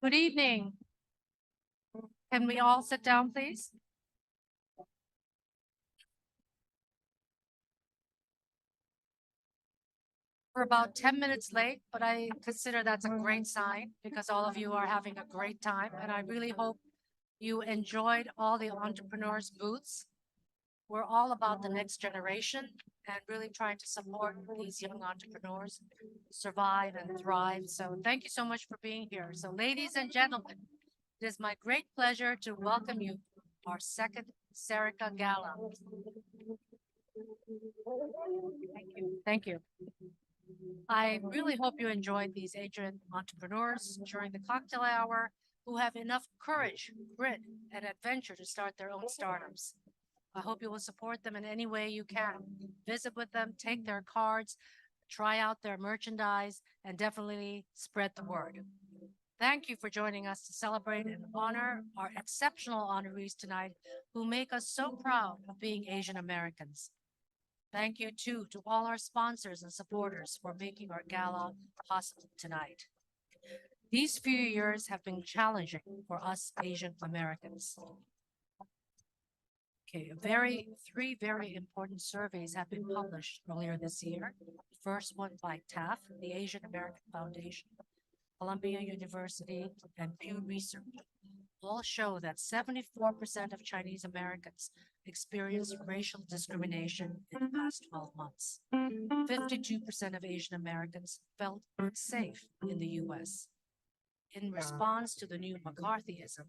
Good evening. Can we all sit down, please? We're about 10 minutes late, but I consider that's a great sign because all of you are having a great time. And I really hope you enjoyed all the entrepreneurs' booths. We're all about the next generation and really trying to support these young entrepreneurs survive and thrive. So thank you so much for being here. So ladies and gentlemen, it is my great pleasure to welcome you to our second Serica Gala. Thank you. Thank you. I really hope you enjoyed these Asian entrepreneurs during the cocktail hour who have enough courage, grit, and adventure to start their own startups. I hope you will support them in any way you can. Visit with them, take their cards, try out their merchandise, and definitely spread the word. Thank you for joining us to celebrate and honor our exceptional honorees tonight who make us so proud of being Asian Americans. Thank you too to all our sponsors and supporters for making our gala possible tonight. These few years have been challenging for us Asian Americans. Okay, three very important surveys have been published earlier this year. The first one by TAF, the Asian American Foundation, Columbia University, and Pew Research all show that 74% of Chinese Americans experienced racial discrimination in the past 12 months. 52% of Asian Americans felt unsafe in the U.S. In response to the new McCarthyism,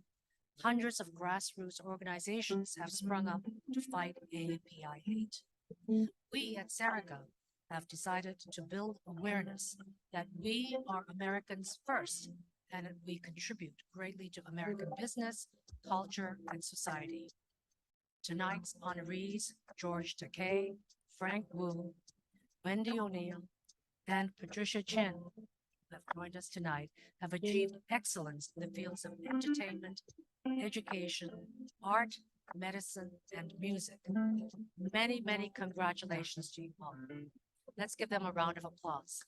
hundreds of grassroots organizations have sprung up to fight AAPI hate. We at Serica have decided to build awareness that we are Americans first and that we contribute greatly to American business, culture, and society. Tonight's honorees, George Takei, Frank Wu, Wendy O'Neill, and Patricia Chin, who have joined us tonight, have achieved excellence in the fields of entertainment, education, art, medicine, and music. Many, many congratulations to you all. Let's give them a round of applause.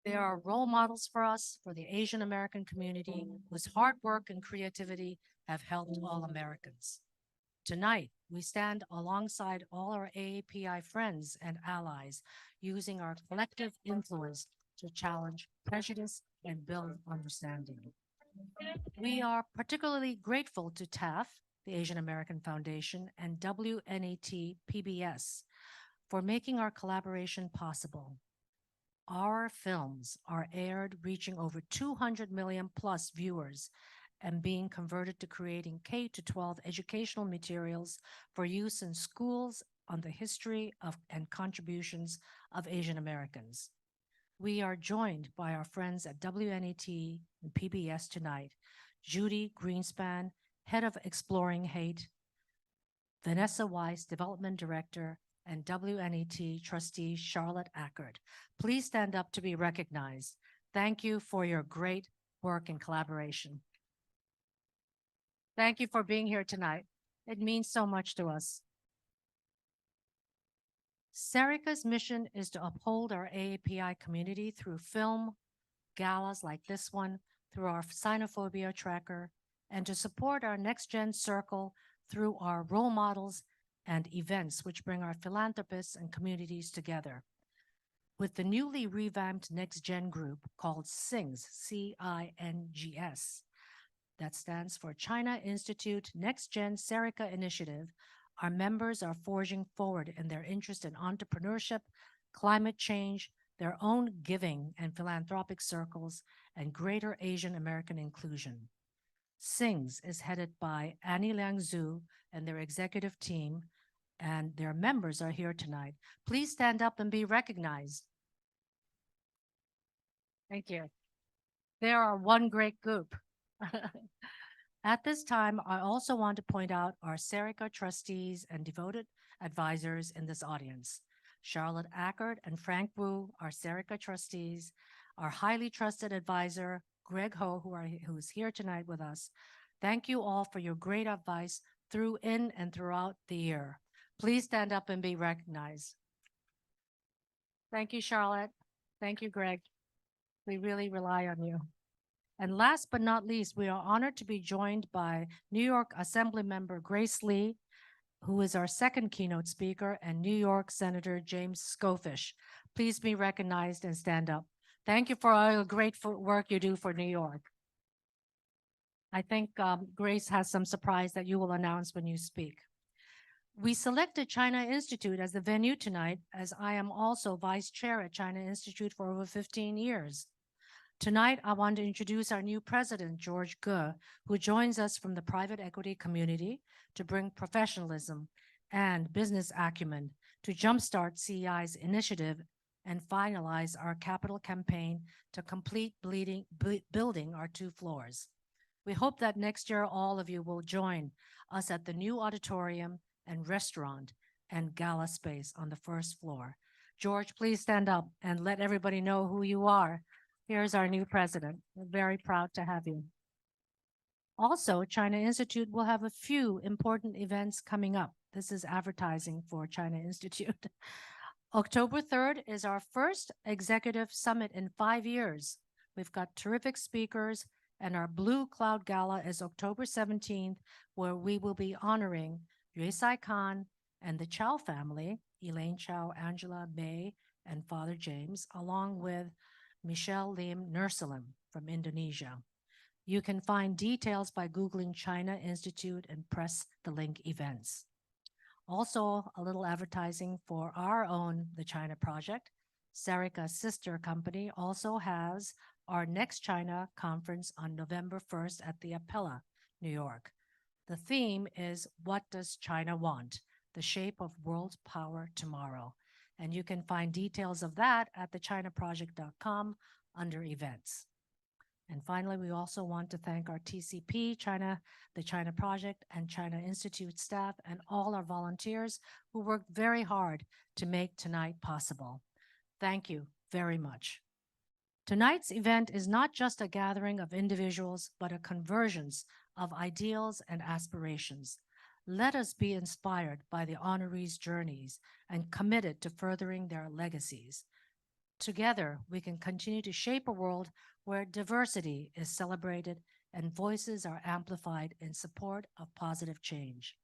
They are role models for us, for the Asian American community, whose hard work and creativity have helped all Americans. Tonight, we stand alongside all our AAPI friends and allies, using our collective influence to challenge prejudice and build understanding. We are particularly grateful to TAF, the Asian American Foundation, and WNET PBS for making our collaboration possible. Our films are aired, reaching over 200 million plus viewers and being converted to creating K-12 educational materials for use in schools on the history of and contributions of Asian Americans. We are joined by our friends at WNET and PBS tonight, Judy Greenspan, Head of Exploring Hate, Vanessa Weiss, Development Director, and WNET Trustee Charlotte Ackert. Please stand up to be recognized. Thank you for your great work and collaboration. Thank you for being here tonight. It means so much to us. Serica's mission is to uphold our AAPI community through film, galas like this one, through our Sinophobia tracker, and to support our Next Gen Circle through our role models and events which bring our philanthropists and communities together. With the newly revamped Next Gen group called CINGS, C-I-N-G-S, that stands for China Institute Next Gen Serica Initiative, our members are forging forward in their interest in entrepreneurship, climate change, their own giving and philanthropic circles, and greater Asian American inclusion. CINGS is headed by Annie Liang Zhu and their executive team, and their members are here tonight. Please stand up and be recognized. Thank you. They are one great group. At this time, I also want to point out our Serica trustees and devoted advisors in this audience. Charlotte Ackert and Frank Wu are Serica trustees. Our highly trusted advisor, Greg Ho, who is here tonight with us. Thank you all for your great advice in and throughout the year. Please stand up and be recognized. Thank you, Charlotte. Thank you, Greg. We really rely on you. And last but not least, we are honored to be joined by New York Assembly Member Grace Lee, who is our second keynote speaker, and New York Senator James Skofish. Please be recognized and stand up. Thank you for all the great work you do for New York. I think Grace has some surprise that you will announce when you speak. We selected China Institute as the venue tonight, as I am also vice chair at China Institute for over 15 years. Tonight, I want to introduce our new president, George Ge, who joins us from the private equity community to bring professionalism and business acumen to jumpstart CEI's initiative and finalize our capital campaign to complete building our 2 floors. We hope that next year all of you will join us at the new auditorium and restaurant and gala space on the 1st floor. George, please stand up and let everybody know who you are. Here's our new president. We're very proud to have you. Also, China Institute will have a few important events coming up. This is advertising for China Institute. October 3rd is our first executive summit in 5 years. We've got terrific speakers, and our Blue Cloud Gala is October 17th, where we will be honoring Yue Sai Khan and the Chow family, Elaine Chow, Angela May, and Father James, along with Michelle Lim Nursalim from Indonesia. You can find details by Googling China Institute and press the link events. Also, a little advertising for our own The China Project. Serica's sister company also has our next China conference on November 1st at the AAPI, New York. The theme is What Does China Want? The Shape of World Power Tomorrow. And you can find details of that at thechinaproject.com under events. And finally, we also want to thank our TCP, the China Project, and China Institute staff, and all our volunteers who worked very hard to make tonight possible. Thank you very much. Tonight's event is not just a gathering of individuals, but a convergence of ideals and aspirations. Let us be inspired by the honorees' journeys and committed to furthering their legacies. Together, we can continue to shape a world where diversity is celebrated and voices are amplified in support of positive change.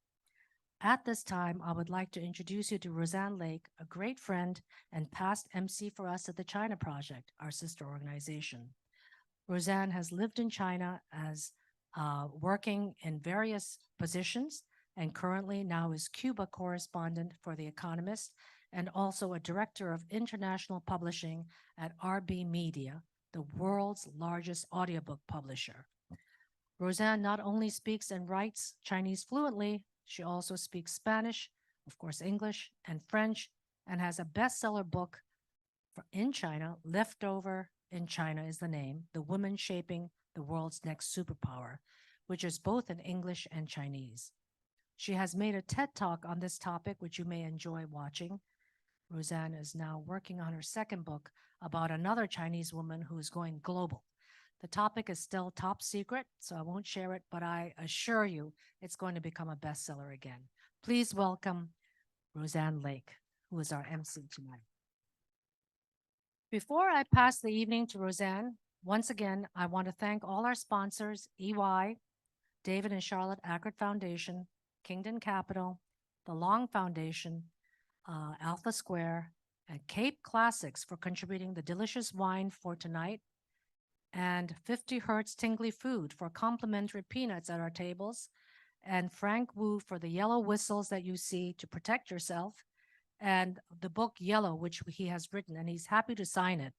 At this time, I would like to introduce you to Roseanne Lake, a great friend and past MC for us at the China Project, our sister organization. Roseanne has lived in China as working in various positions, and currently now is Cuba correspondent for The Economist and also a director of international publishing at RB Media, the world's largest audiobook publisher. Roseanne not only speaks and writes Chinese fluently, she also speaks Spanish, of course English, and French, and has a bestseller book in China. Leftover in China is the name, The Woman Shaping the World's Next Superpower, which is both in English and Chinese. She has made a TED Talk on this topic, which you may enjoy watching. Roseanne is now working on her second book about another Chinese woman who is going global. The topic is still top secret, so I won't share it, but I assure you it's going to become a bestseller again. Please welcome Roseanne Lake, who is our MC tonight. Before I pass the evening to Roseanne, once again, I want to thank all our sponsors, EY, David and Charlotte Ackert Foundation, Kingdon Capital, the Long Foundation, Alpha Square, and Cape Classics for contributing the delicious wine for tonight, and 50 Hertz Tingly Food for complimentary peanuts at our tables, and Frank Wu for the yellow whistles that you see to protect yourself, and the book Yellow, which he has written, and he's happy to sign it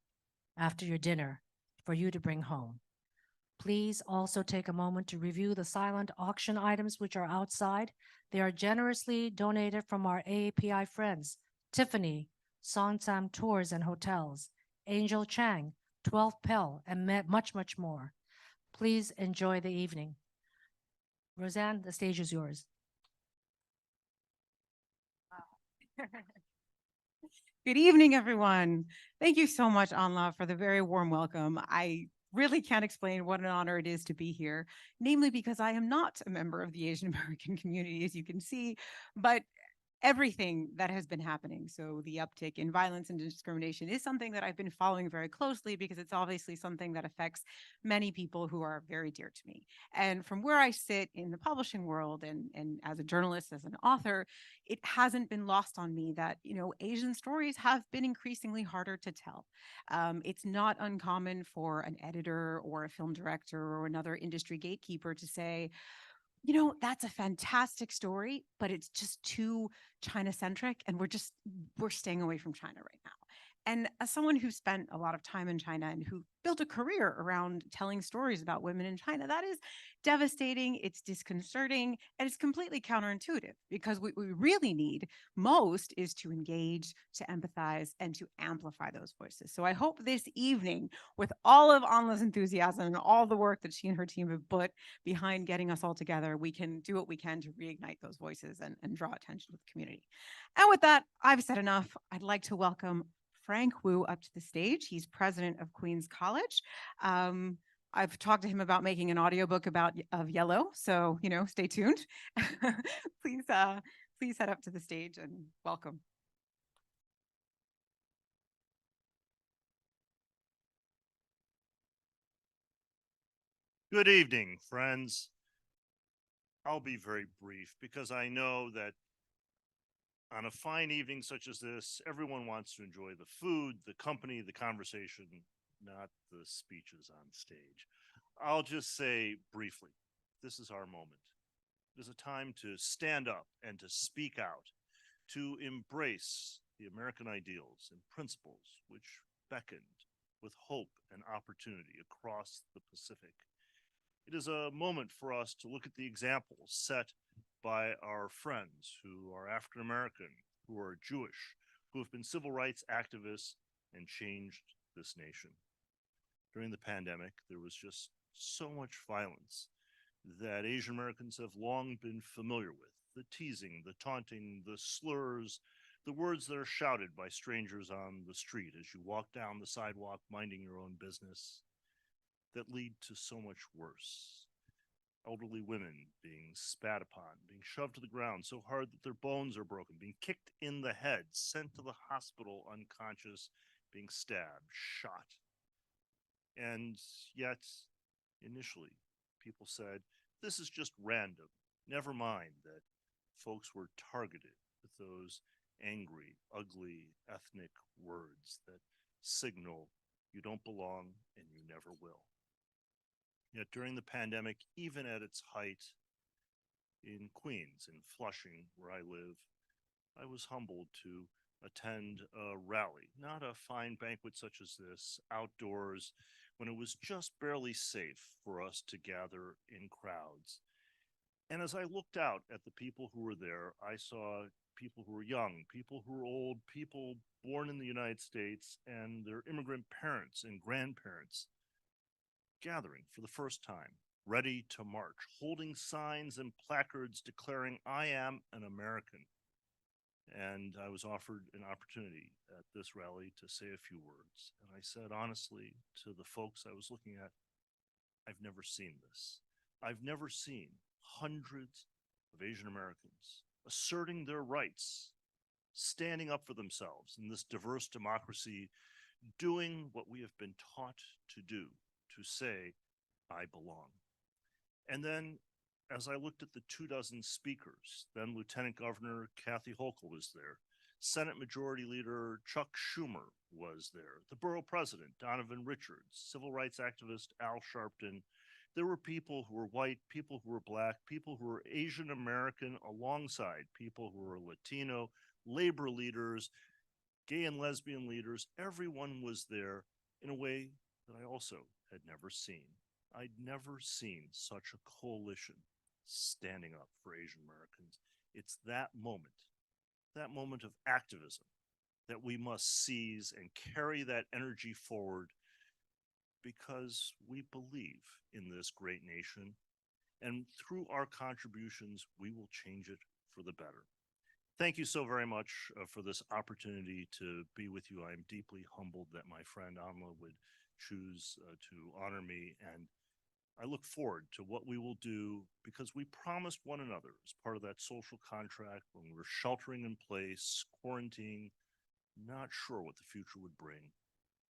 after your dinner for you to bring home. Please also take a moment to review the silent auction items which are outside. They are generously donated from our AAPI friends, Tiffany, Sonsam Tours and Hotels, Angel Chang, 12 Pell, and much, much more. Please enjoy the evening. Roseanne, the stage is yours. Good evening, everyone. Thank you so much, Anla, for the very warm welcome. I really can't explain what an honor it is to be here, namely because I am not a member of the Asian American community, as you can see, but everything that has been happening. So the uptick in violence and discrimination is something that I've been following very closely because it's obviously something that affects many people who are very dear to me. And from where I sit in the publishing world and as a journalist, as an author, it hasn't been lost on me that, Asian stories have been increasingly harder to tell. It's not uncommon for an editor or a film director or another industry gatekeeper to say, that's a fantastic story, but it's just too China centric. And we're staying away from China right now. And as someone who spent a lot of time in China and who built a career around telling stories about women in China, that is devastating, it's disconcerting, and it's completely counterintuitive because what we really need most is to engage, to empathize, and to amplify those voices. So I hope this evening, with all of Anla's enthusiasm and all the work that she and her team have put behind getting us all together, we can do what we can to reignite those voices and draw attention to the community. And with that, I've said enough. I'd like to welcome Frank Wu up to the stage. He's president of Queens College. I've talked to him about making an audiobook of Yellow, so stay tuned. please head up to the stage and welcome. Good evening, friends. I'll be very brief because I know that on a fine evening such as this, everyone wants to enjoy the food, the company, the conversation, not the speeches on stage. I'll just say briefly, this is our moment. It is a time to stand up and to speak out, to embrace the American ideals and principles which beckoned with hope and opportunity across the Pacific. It is a moment for us to look at the examples set by our friends who are African American, who are Jewish, who have been civil rights activists and changed this nation. During the pandemic, there was just so much violence that Asian Americans have long been familiar with. The teasing, the taunting, the slurs, the words that are shouted by strangers on the street as you walk down the sidewalk minding your own business, that lead to so much worse. Elderly women being spat upon, being shoved to the ground so hard that their bones are broken, being kicked in the head, sent to the hospital unconscious, being stabbed, shot. And yet, initially, people said, this is just random. Never mind that folks were targeted with those angry, ugly, ethnic words that signal you don't belong and you never will. Yet during the pandemic, even at its height in Queens, in Flushing, where I live, I was humbled to attend a rally, not a fine banquet such as this, outdoors, when it was just barely safe for us to gather in crowds. And as I looked out at the people who were there, I saw people who were young, people who were old, people born in the United States, and their immigrant parents and grandparents gathering for the first time, ready to march, holding signs and placards declaring, I am an American. And I was offered an opportunity at this rally to say a few words. And I said honestly to the folks I was looking at, I've never seen this. I've never seen hundreds of Asian Americans asserting their rights, standing up for themselves in this diverse democracy, doing what we have been taught to do, to say, I belong. And then as I looked at the 24 speakers, then Lieutenant Governor Kathy Hochul was there. Senate Majority Leader Chuck Schumer was there. The Borough President, Donovan Richards, Civil Rights activist Al Sharpton. There were people who were white, people who were black, people who were Asian American, alongside people who were Latino, labor leaders, gay and lesbian leaders. Everyone was there in a way that I also had never seen. I'd never seen such a coalition standing up for Asian Americans. It's that moment of activism that we must seize and carry that energy forward, because we believe in this great nation, and through our contributions, we will change it for the better. Thank you so very much for this opportunity to be with you. I am deeply humbled that my friend Anla would choose to honor me, and I look forward to what we will do because we promised one another as part of that social contract when we were sheltering in place, quarantining, not sure what the future would bring,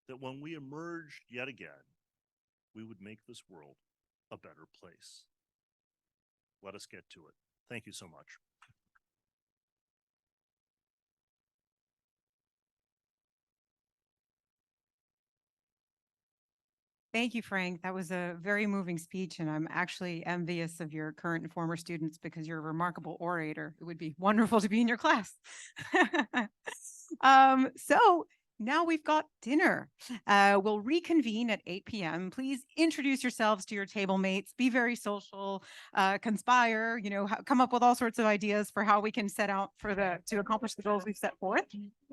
that when we emerged yet again, we would make this world a better place. Let us get to it. Thank you so much. Thank you, Frank. That was a very moving speech, and I'm actually envious of your current and former students because you're a remarkable orator. It would be wonderful to be in your class. So now we've got dinner. We'll reconvene at 8 p.m. Please introduce yourselves to your table mates. Be very social, conspire, come up with all sorts of ideas for how we can set out to accomplish the goals we've set forth.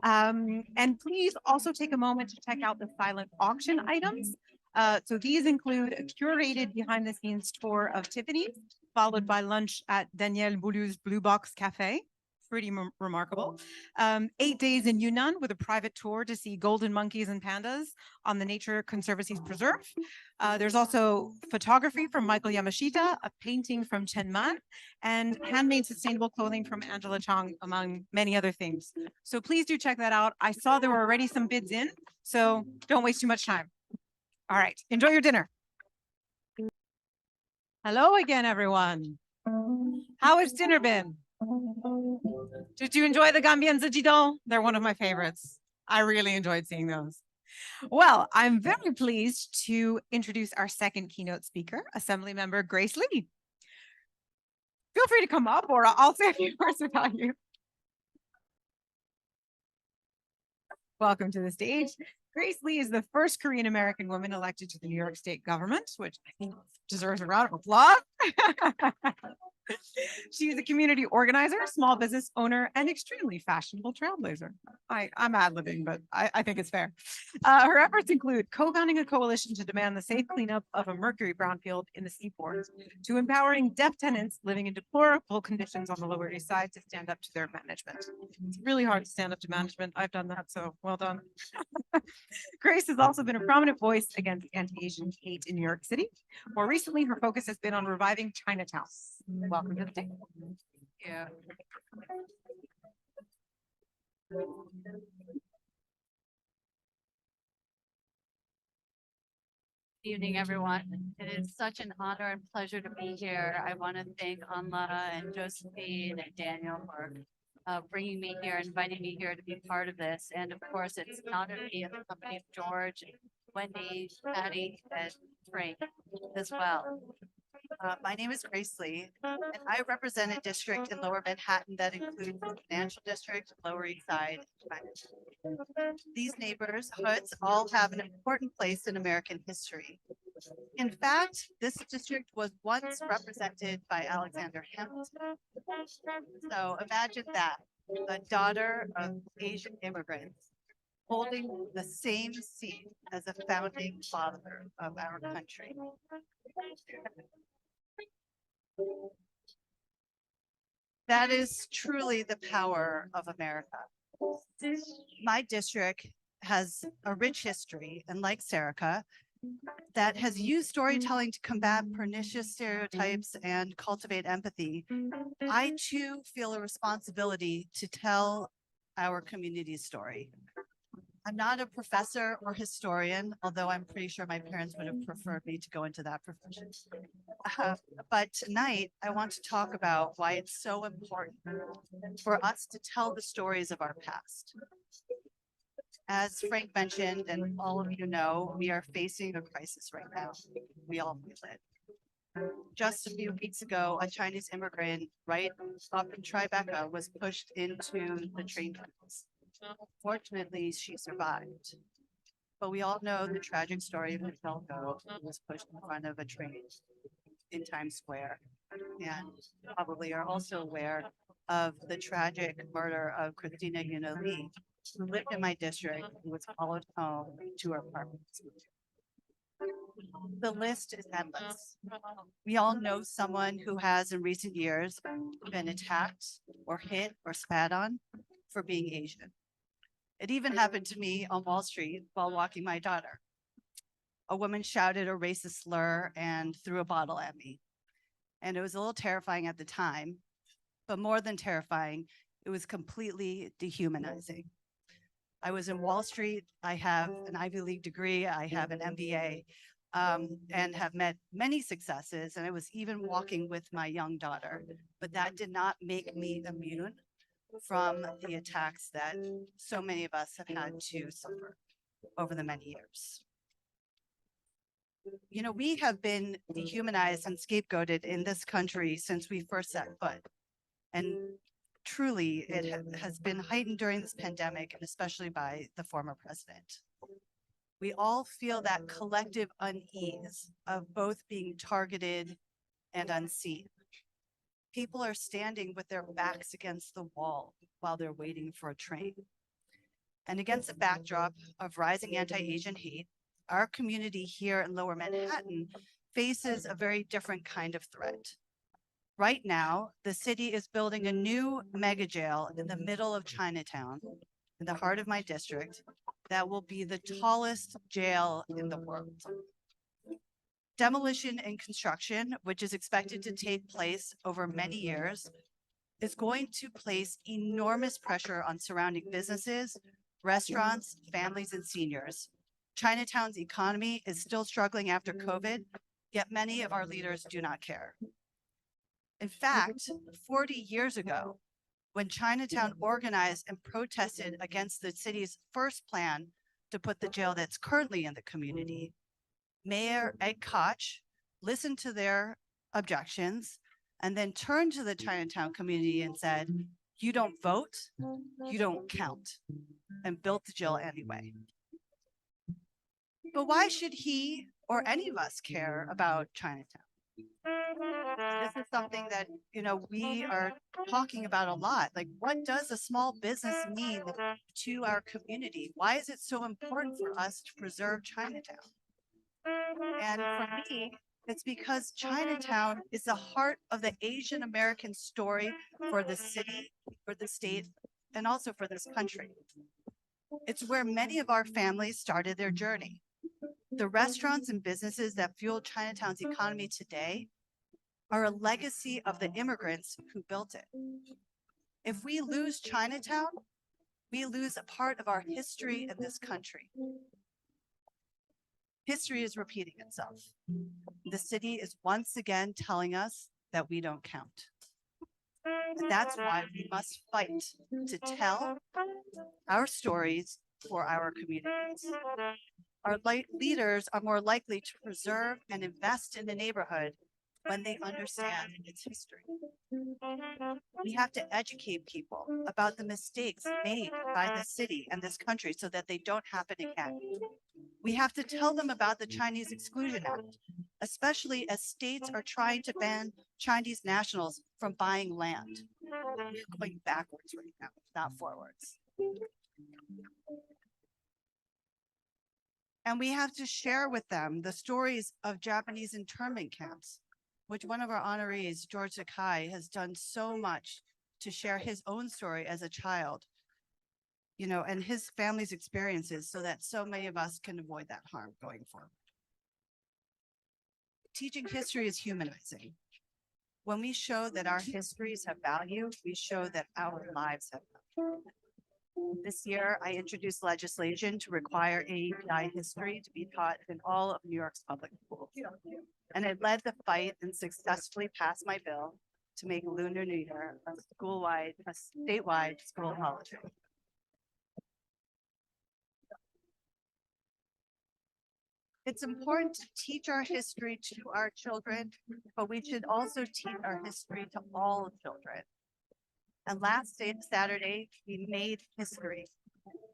And please also take a moment to check out the silent auction items. So these include a curated behind the scenes tour of Tiffany's, followed by lunch at Danielle Boulud's Blue Box Cafe. Pretty remarkable. 8 days in Yunnan with a private tour to see golden monkeys and pandas on the Nature Conservancy's preserve. There's also photography from Michael Yamashita, a painting from Chen Man, and handmade sustainable clothing from Angela Chong, among many other things. So please do check that out. I saw there were already some bids in, so don't waste too much time. All right, enjoy your dinner. Hello again, everyone. How has dinner been? Did you enjoy the Gambian Zajidon? They're one of my favorites. I really enjoyed seeing those. Well, I'm very pleased to introduce our second keynote speaker, Assemblymember Grace Lee. Feel free to come up, or I'll say a few words about you. Welcome to the stage. Grace Lee is the first Korean American woman elected to the New York State government, which I think deserves a round of applause. She is a community organizer, small business owner, and extremely fashionable trailblazer. I'm ad-libbing, but I think it's fair. Her efforts include co-founding a coalition to demand the safe cleanup of a mercury brownfield in the seaport, to empowering deaf tenants living in deplorable conditions on the Lower East Side to stand up to their management. It's really hard to stand up to management. I've done that, so well done. Grace has also been a prominent voice against anti-Asian hate in New York City. More recently, her focus has been on reviving Chinatown. Welcome to the table. Yeah. Good evening, everyone. It is such an honor and pleasure to be here. I want to thank Anla and Josephine and Daniel for bringing me here, inviting me here to be part of this. And of course, it's an honor to be in the company of George, Wendy, Patty, and Frank as well. My name is Grace Lee, and I represent a district in Lower Manhattan that includes the Financial District, Lower East Side, and China. These neighborhoods all have an important place in American history. In fact, this district was once represented by Alexander Hamilton. So imagine that, a daughter of Asian immigrants holding the same seat as a founding father of our country. That is truly the power of America. My district has a rich history, and like Serica, that has used storytelling to combat pernicious stereotypes and cultivate empathy. I too feel a responsibility to tell our community's story. I'm not a professor or historian, although I'm pretty sure my parents would have preferred me to go into that profession. But tonight, I want to talk about why it's so important for us to tell the stories of our past. As Frank mentioned, and all of you know, we are facing a crisis right now. We all feel it. Just a few weeks ago, a Chinese immigrant right up in Tribeca was pushed into the train tracks. Fortunately, she survived. But we all know the tragic story of Michelle Go, who was pushed in front of a train in Times Square. And probably are also aware of the tragic murder of Christina Lee, who lived in my district and was followed home to her apartment. The list is endless. We all know someone who has in recent years been attacked or hit or spat on for being Asian. It even happened to me on Wall Street while walking my daughter. a woman shouted a racist slur and threw a bottle at me. And it was a little terrifying at the time, but more than terrifying, it was completely dehumanizing. I was in Wall Street. I have an Ivy League degree. I have an MBA, and have met many successes. And I was even walking with my young daughter, but that did not make me immune from the attacks that so many of us have had to suffer over the many years. You know, we have been dehumanized and scapegoated in this country since we first set foot. And truly, it has been heightened during this pandemic, and especially by the former president. We all feel that collective unease of both being targeted and unseen. People are standing with their backs against the wall while they're waiting for a train. And against the backdrop of rising anti-Asian hate, our community here in Lower Manhattan faces a very different kind of threat. Right now, the city is building a new mega jail in the middle of Chinatown, in the heart of my district, that will be the tallest jail in the world. Demolition and construction, which is expected to take place over many years, is going to place enormous pressure on surrounding businesses, restaurants, families, and seniors. Chinatown's economy is still struggling after COVID, yet many of our leaders do not care. In fact, 40 years ago, when Chinatown organized and protested against the city's first plan to put the jail that's currently in the community, Mayor Ed Koch listened to their objections and then turned to the Chinatown community and said, "You don't vote, you don't count," and built the jail anyway. But why should he or any of us care about Chinatown? This is something that, you know, we are talking about a lot. Like, what does a small business mean to our community? Why is it so important for us to preserve Chinatown? And for me, it's because Chinatown is the heart of the Asian American story for the city, for the state, and also for this country. It's where many of our families started their journey. The restaurants and businesses that fuel Chinatown's economy today are a legacy of the immigrants who built it. If we lose Chinatown, we lose a part of our history in this country. History is repeating itself. The city is once again telling us that we don't count. And that's why we must fight to tell our stories for our communities. Our leaders are more likely to preserve and invest in the neighborhood when they understand its history. We have to educate people about the mistakes made by the city and this country so that they don't happen again. We have to tell them about the Chinese Exclusion Act, especially as states are trying to ban Chinese nationals from buying land. We're going backwards right now, not forwards. And we have to share with them the stories of Japanese internment camps, which one of our honorees, George Takei, has done so much to share his own story as a child, you know, and his family's experiences so that so many of us can avoid that harm going forward. Teaching history is humanizing. When we show that our histories have value, we show that our lives have value. This year, I introduced legislation to require AAPI history to be taught in all of New York's public schools. And it led the fight and successfully passed my bill to make Lunar New Year a statewide school holiday. It's important to teach our history to our children, but we should also teach our history to all children. And last Saturday, we made history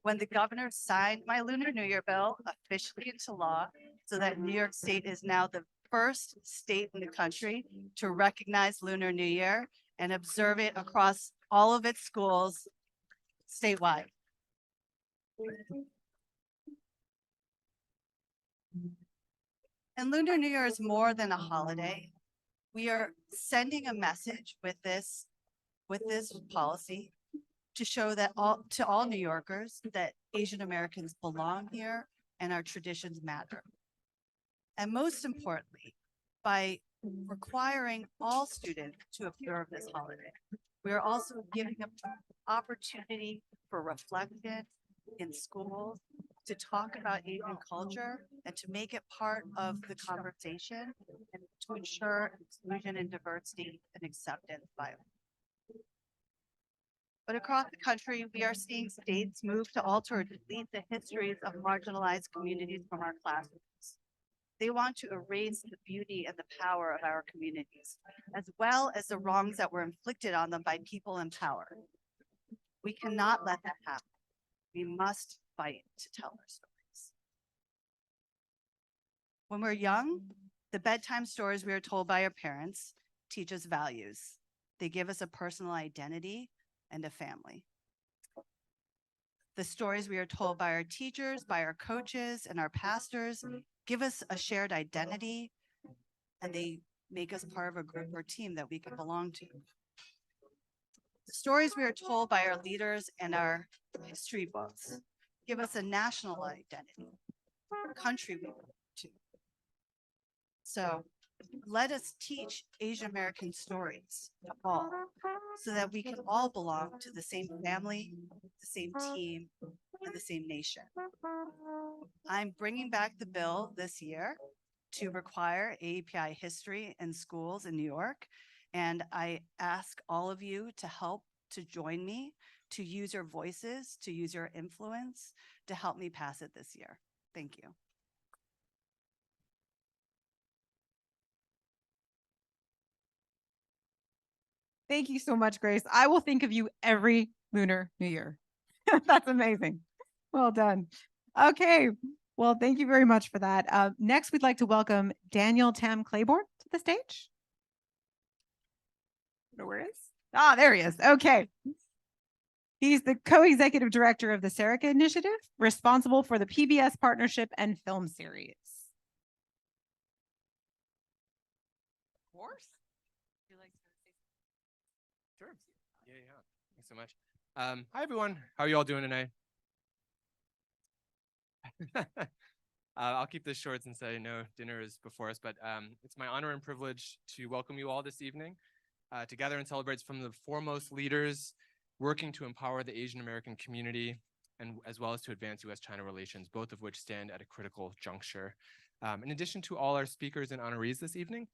when the governor signed my Lunar New Year bill officially into law, so that New York State is now the first state in the country to recognize Lunar New Year and observe it across all of its schools statewide. And Lunar New Year is more than a holiday. We are sending a message with this policy to show that to all New Yorkers that Asian Americans belong here and our traditions matter. And most importantly, by requiring all students to observe this holiday, we are also giving an opportunity for reflection in schools to talk about Asian culture and to make it part of the conversation and to ensure inclusion and diversity and acceptance by all. But across the country, we are seeing states move to alter or delete the histories of marginalized communities from our classrooms. They want to erase the beauty and the power of our communities, as well as the wrongs that were inflicted on them by people in power. We cannot let that happen. We must fight to tell our stories. When we're young, the bedtime stories we are told by our parents teach us values. They give us a personal identity and a family. The stories we are told by our teachers, by our coaches, and our pastors give us a shared identity, and they make us part of a group or team that we can belong to. The stories we are told by our leaders and our history books give us a national identity, a country we belong to. So let us teach Asian American stories to all so that we can all belong to the same family, the same team, and the same nation. I'm bringing back the bill this year to require AAPI history in schools in New York. And I ask all of you to help to join me, to use your voices, to use your influence, to help me pass it this year. Thank you. Thank you so much, Grace. I will think of you every Lunar New Year. That's amazing. Well done. Okay. Well, thank you very much for that. Next, we'd like to welcome Daniel Tam Claiborne to the stage. Where is? Ah, there he is. Okay. He's the co-executive director of the Serica Initiative, responsible for the PBS partnership and film series. Of course. Would you like to say Sure. Yeah. Thanks so much. Hi, everyone. How are you all doing tonight? I'll keep this short since I know dinner is before us, but it's my honor and privilege to welcome you all this evening to gather and celebrate some of the foremost leaders working to empower the Asian American community and as well as to advance U.S. China relations, both of which stand at a critical juncture. In addition to all our speakers and honorees this evening,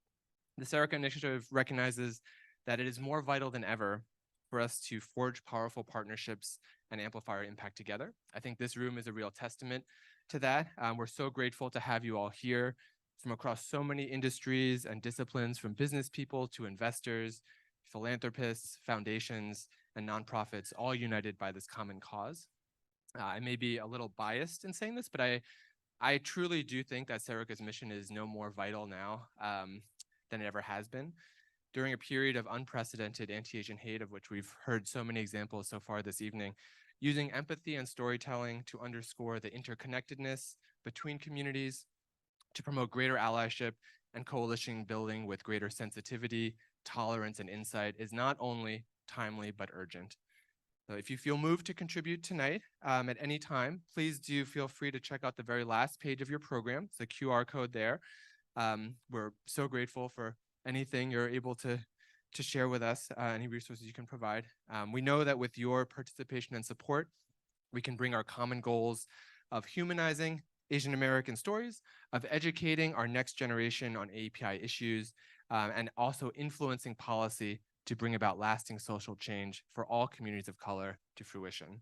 the Serica Initiative recognizes that it is more vital than ever for us to forge powerful partnerships and amplify our impact together. I think this room is a real testament to that. We're so grateful to have you all here from across so many industries and disciplines, from business people to investors, philanthropists, foundations, and nonprofits, all united by this common cause. I may be a little biased in saying this, but I truly do think that Serica's mission is no more vital now than it ever has been. During a period of unprecedented anti-Asian hate, of which we've heard so many examples so far this evening, using empathy and storytelling to underscore the interconnectedness between communities, to promote greater allyship and coalition building with greater sensitivity, tolerance, and insight is not only timely, but urgent. So if you feel moved to contribute tonight at any time, please do feel free to check out the very last page of your program. It's a QR code there. We're so grateful for anything you're able to share with us, any resources you can provide. We know that with your participation and support, we can bring our common goals of humanizing Asian American stories, of educating our next generation on AAPI issues, and also influencing policy to bring about lasting social change for all communities of color to fruition.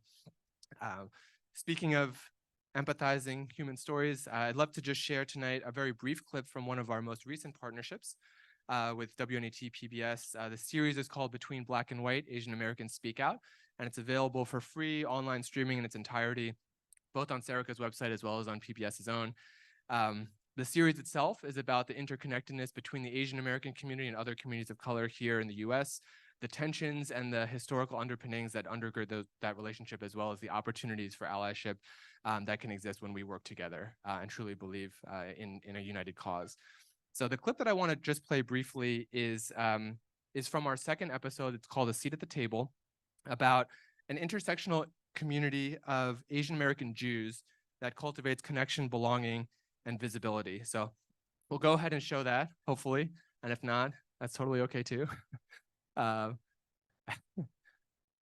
Speaking of empathizing human stories, I'd love to just share tonight a very brief clip from one of our most recent partnerships with WNET PBS. The series is called Between Black and White, Asian Americans Speak Out, and it's available for free online streaming in its entirety, both on Serica's website as well as on PBS's own. The series itself is about the interconnectedness between the Asian American community and other communities of color here in the US, the tensions and the historical underpinnings that undergird that relationship, as well as the opportunities for allyship that can exist when we work together and truly believe in a united cause. So the clip that I want to just play briefly is from our second episode. It's called A Seat at the Table, about an intersectional community of Asian American Jews that cultivates connection, belonging, and visibility. So we'll go ahead and show that, hopefully. And if not, that's totally okay too. Uh,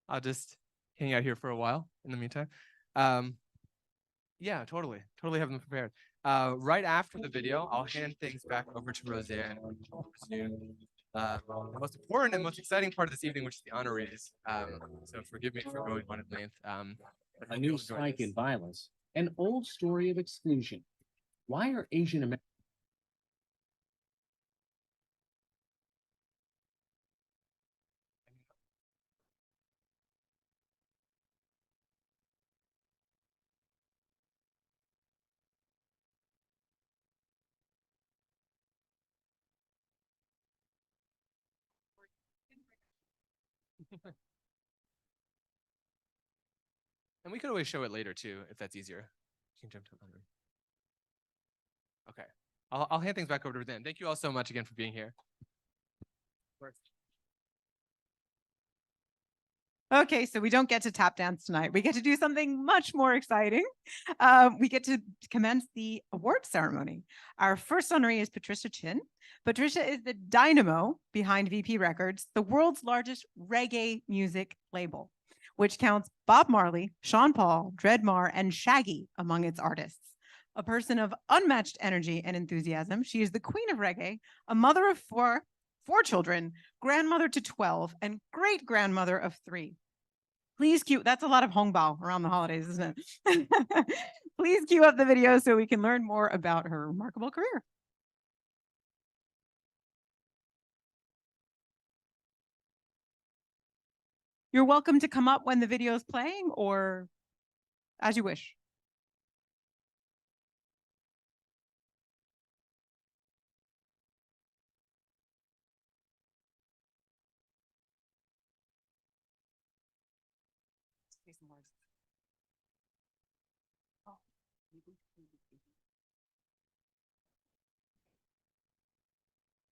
I'll just hang out here for a while in the meantime. Yeah, totally have them prepared. Right after the video, I'll hand things back over to Roseanne. The most important and most exciting part of this evening, which is the honorees. So forgive me for going on at length. A new spike in violence, an old story of exclusion. Why are Asian Americans? And we could always show it later too, if that's easier. You can jump to honoree. Okay, I'll hand things back over to Dan. Thank you all so much again for being here. Okay, so we don't get to tap dance tonight. We get to do something much more exciting. We get to commence the award ceremony. Our first honoree is Patricia Chin. Patricia is the dynamo behind VP Records, the world's largest reggae music label, which counts Bob Marley, Sean Paul, Dred Mar, and Shaggy among its artists. A person of unmatched energy and enthusiasm, she is the queen of reggae, a mother of four children, grandmother to 12, and great-grandmother of 3. Please cue, that's a lot of hongbao around the holidays, isn't it? Please cue up the video so we can learn more about her remarkable career. You're welcome to come up when the video is playing or as you wish.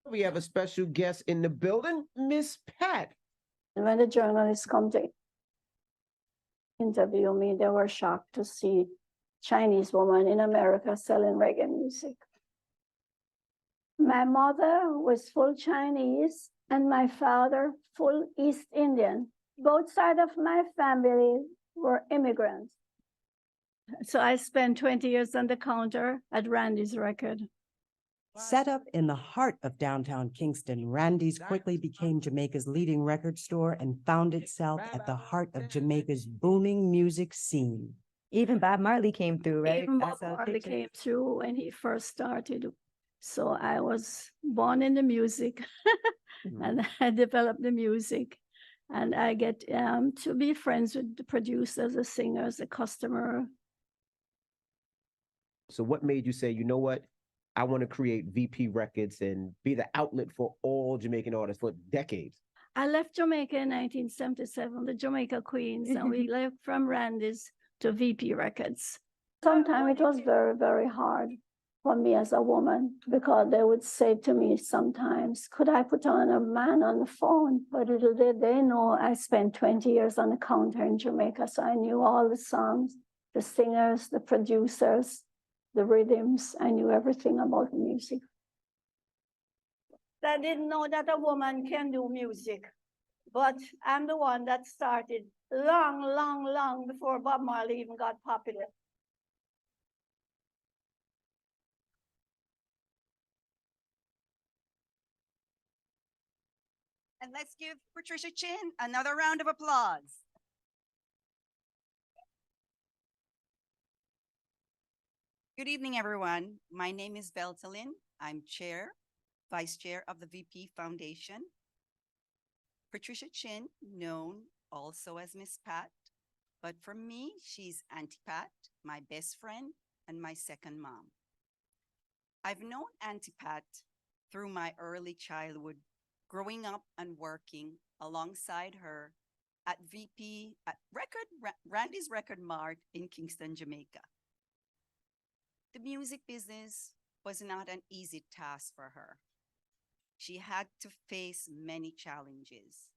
We have a special guest in the building, Miss Pat. When the journalists come to interview me, they were shocked to see Chinese woman in America selling reggae music. My mother was full Chinese and my father full East Indian. Both sides of my family were immigrants. So I spent 20 years on the counter at Randy's Record. Set up in the heart of downtown Kingston, Randy's quickly became Jamaica's leading record store and found itself at the heart of Jamaica's booming music scene. Even Bob Marley came through, right? Even Bob Marley came through when he first started. So I was born in the music and I developed the music. And I get to be friends with the producers, the singers, the customer. So what made you say, you know what? I want to create VP Records and be the outlet for all Jamaican artists for decades. I left Jamaica in 1977, the Jamaica Queens, and we left from Randy's to VP Records. Sometimes it was very, very hard for me as a woman because they would say to me sometimes, could I put on a man on the phone? But little did they know I spent 20 years on the counter in Jamaica, so I knew all the songs, the singers, the producers, the rhythms. I knew everything about music. I didn't know that a woman can do music, but I'm the one that started long before Bob Marley even got popular. And let's give Patricia Chin another round of applause. Good evening, everyone. My name is Beltalyn. I'm Vice Chair of the VP Foundation. Patricia Chin, known also as Miss Pat, but for me, she's Auntie Pat, my best friend and my second mom. I've known Auntie Pat through my early childhood, growing up and working alongside her at Randy's Record Mart in Kingston, Jamaica. The music business was not an easy task for her. She had to face many challenges.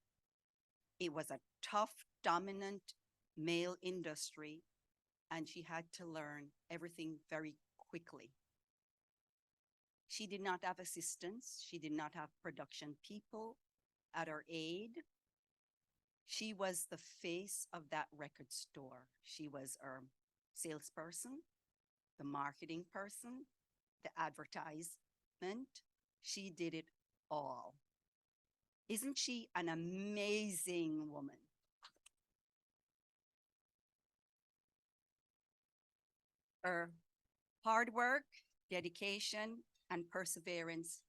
It was a tough, dominant male industry, and she had to learn everything very quickly. She did not have assistants. She did not have production people at her aid. She was the face of that record store. She was our salesperson, the marketing person, the advertisement. She did it all. Isn't she an amazing woman? Her hard work, dedication, and perseverance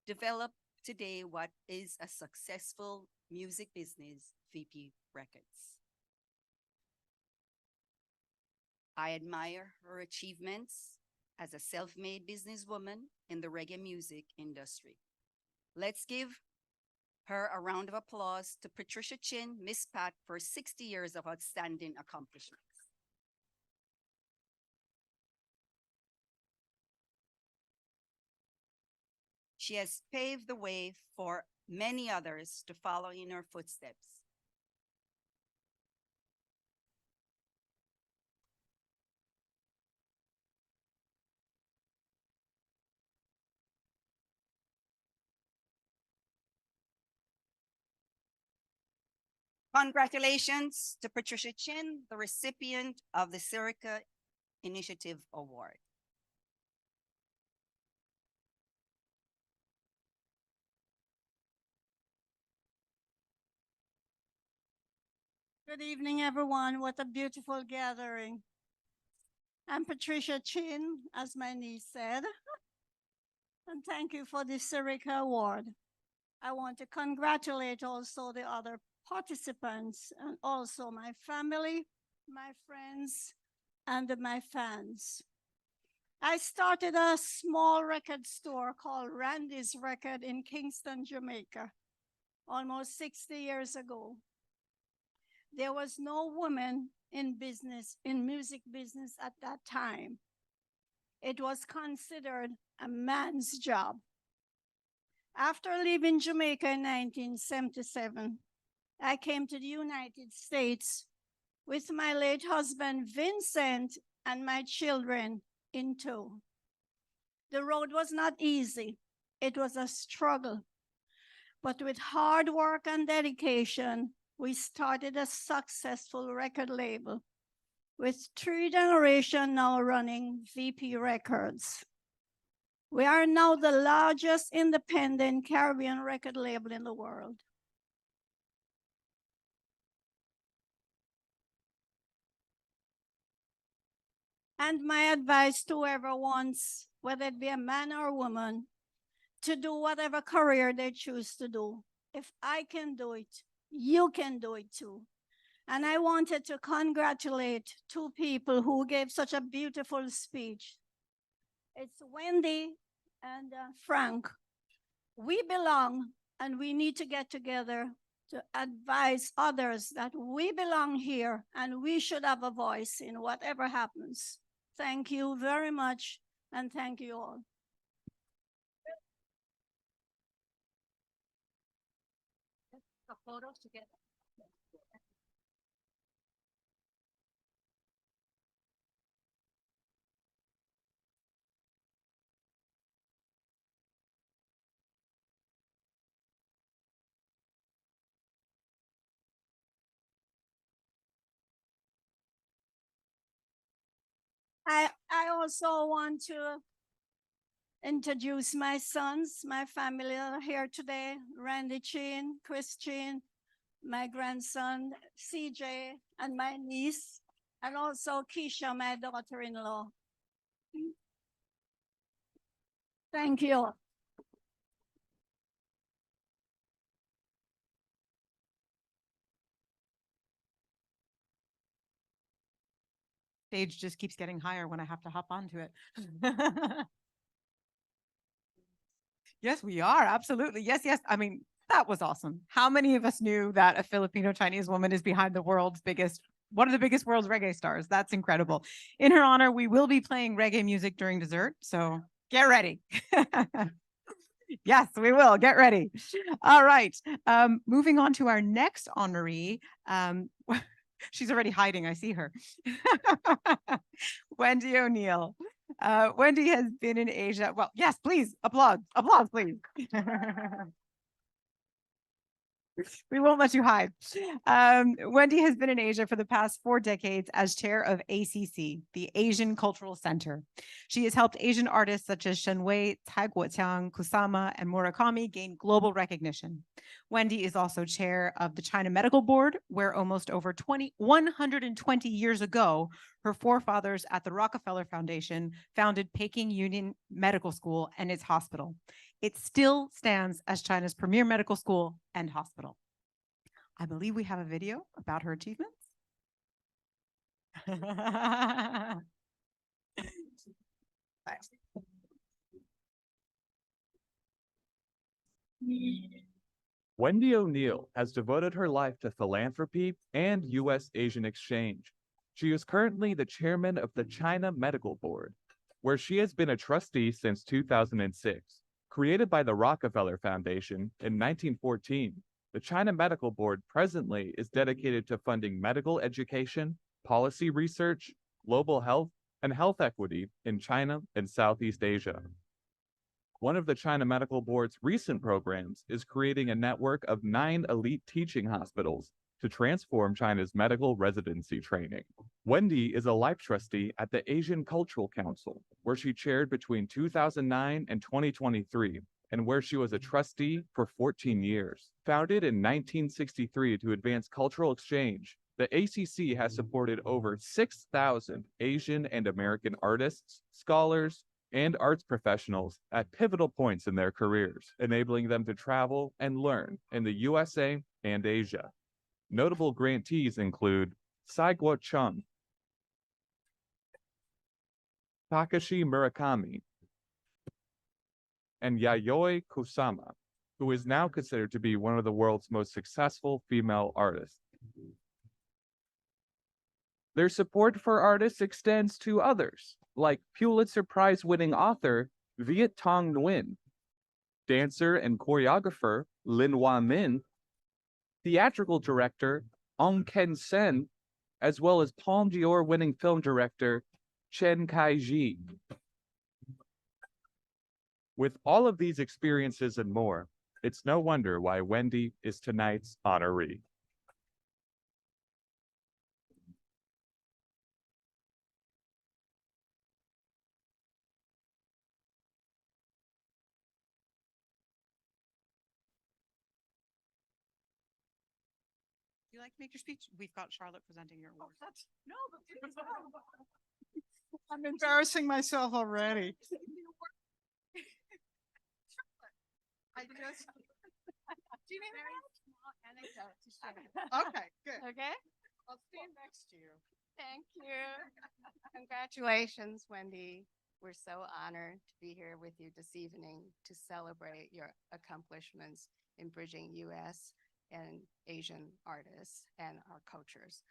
developed today what is a successful music business, VP Records. I admire her achievements as a self-made businesswoman in the reggae music industry. Let's give her a round of applause to Patricia Chin, Miss Pat, for 60 years of outstanding accomplishments. She has paved the way for many others to follow in her footsteps. Congratulations to Patricia Chin, the recipient of the Serica Initiative Award. Good evening, everyone. What a beautiful gathering. I'm Patricia Chin, as my niece said, and thank you for the Serica Award. I want to congratulate also the other participants and also my family, my friends, and my fans. I started a small record store called Randy's Record in Kingston, Jamaica, almost 60 years ago. There was no woman in business, in music business at that time. It was considered a man's job. After leaving Jamaica in 1977, I came to the United States with my late husband, Vincent, and my children in tow. The road was not easy. It was a struggle. But with hard work and dedication, we started a successful record label with 3 generations now running VP Records. We are now the largest independent Caribbean record label in the world. And my advice to whoever wants, whether it be a man or a woman, to do whatever career they choose to do. If I can do it, you can do it too. And I wanted to congratulate 2 people who gave such a beautiful speech. It's Wendy and Frank. We belong, and we need to get together to advise others that we belong here and we should have a voice in whatever happens. Thank you very much, and thank you all. A photo together. I also want to introduce my sons, my family are here today, Randy Chin, Chris Chin, my grandson, CJ, and my niece, and also Keisha, my daughter-in-law. Thank you. Stage just keeps getting higher when I have to hop onto it. Yes, we are. Absolutely. Yes, yes. I mean, that was awesome. How many of us knew that a Filipino Chinese woman is behind the world's biggest, one of the biggest world's reggae stars? That's incredible. In her honor, we will be playing reggae music during dessert. So get ready. Yes, we will. Get ready. All right. Moving on to our next honoree. She's already hiding. I see her. Wendy O'Neill. Wendy has been in Asia. Well, yes, please, applause, please. We won't let you hide. Wendy has been in Asia for the past 4 decades as chair of ACC, the Asian Cultural Center. She has helped Asian artists such as Shen Wei, Cai Guoqiang, Kusama, and Murakami gain global recognition. Wendy is also chair of the China Medical Board, where almost over 120 years ago, her forefathers at the Rockefeller Foundation founded Peking Union Medical School and its hospital. It still stands as China's premier medical school and hospital. I believe we have a video about her achievements. Wendy O'Neill has devoted her life to philanthropy and U.S. Asian exchange. She is currently the chairman of the China Medical Board, where she has been a trustee since 2006. Created by the Rockefeller Foundation in 1914, the China Medical Board presently is dedicated to funding medical education, policy research, global health, and health equity in China and Southeast Asia. One of the China Medical Board's recent programs is creating a network of 9 elite teaching hospitals to transform China's medical residency training. Wendy is a life trustee at the Asian Cultural Council, where she chaired between 2009 and 2023, and where she was a trustee for 14 years. Founded in 1963 to advance cultural exchange, the ACC has supported over 6,000 Asian and American artists, scholars, and arts professionals at pivotal points in their careers, enabling them to travel and learn in the USA and Asia. Notable grantees include Cai Guoqiang, Takashi Murakami, and Yayoi Kusama, who is now considered to be one of the world's most successful female artists. Their support for artists extends to others, like Pulitzer Prize-winning author Viet Tong Nguyen, dancer and choreographer Lin Hua Min, theatrical director Ong Ken Sen, as well as Palme d'Or winning film director Chen Kai-ji. With all of these experiences and more, it's no wonder why Wendy is tonight's honoree. You like to make your speech? We've got Charlotte presenting your award. No, but I'm embarrassing myself already. I just. Do you need a small anecdote to share? Okay, good. Okay. I'll stand next to you. Thank you. Congratulations, Wendy. We're so honored to be here with you this evening to celebrate your accomplishments in bridging U.S. and Asian artists and our cultures.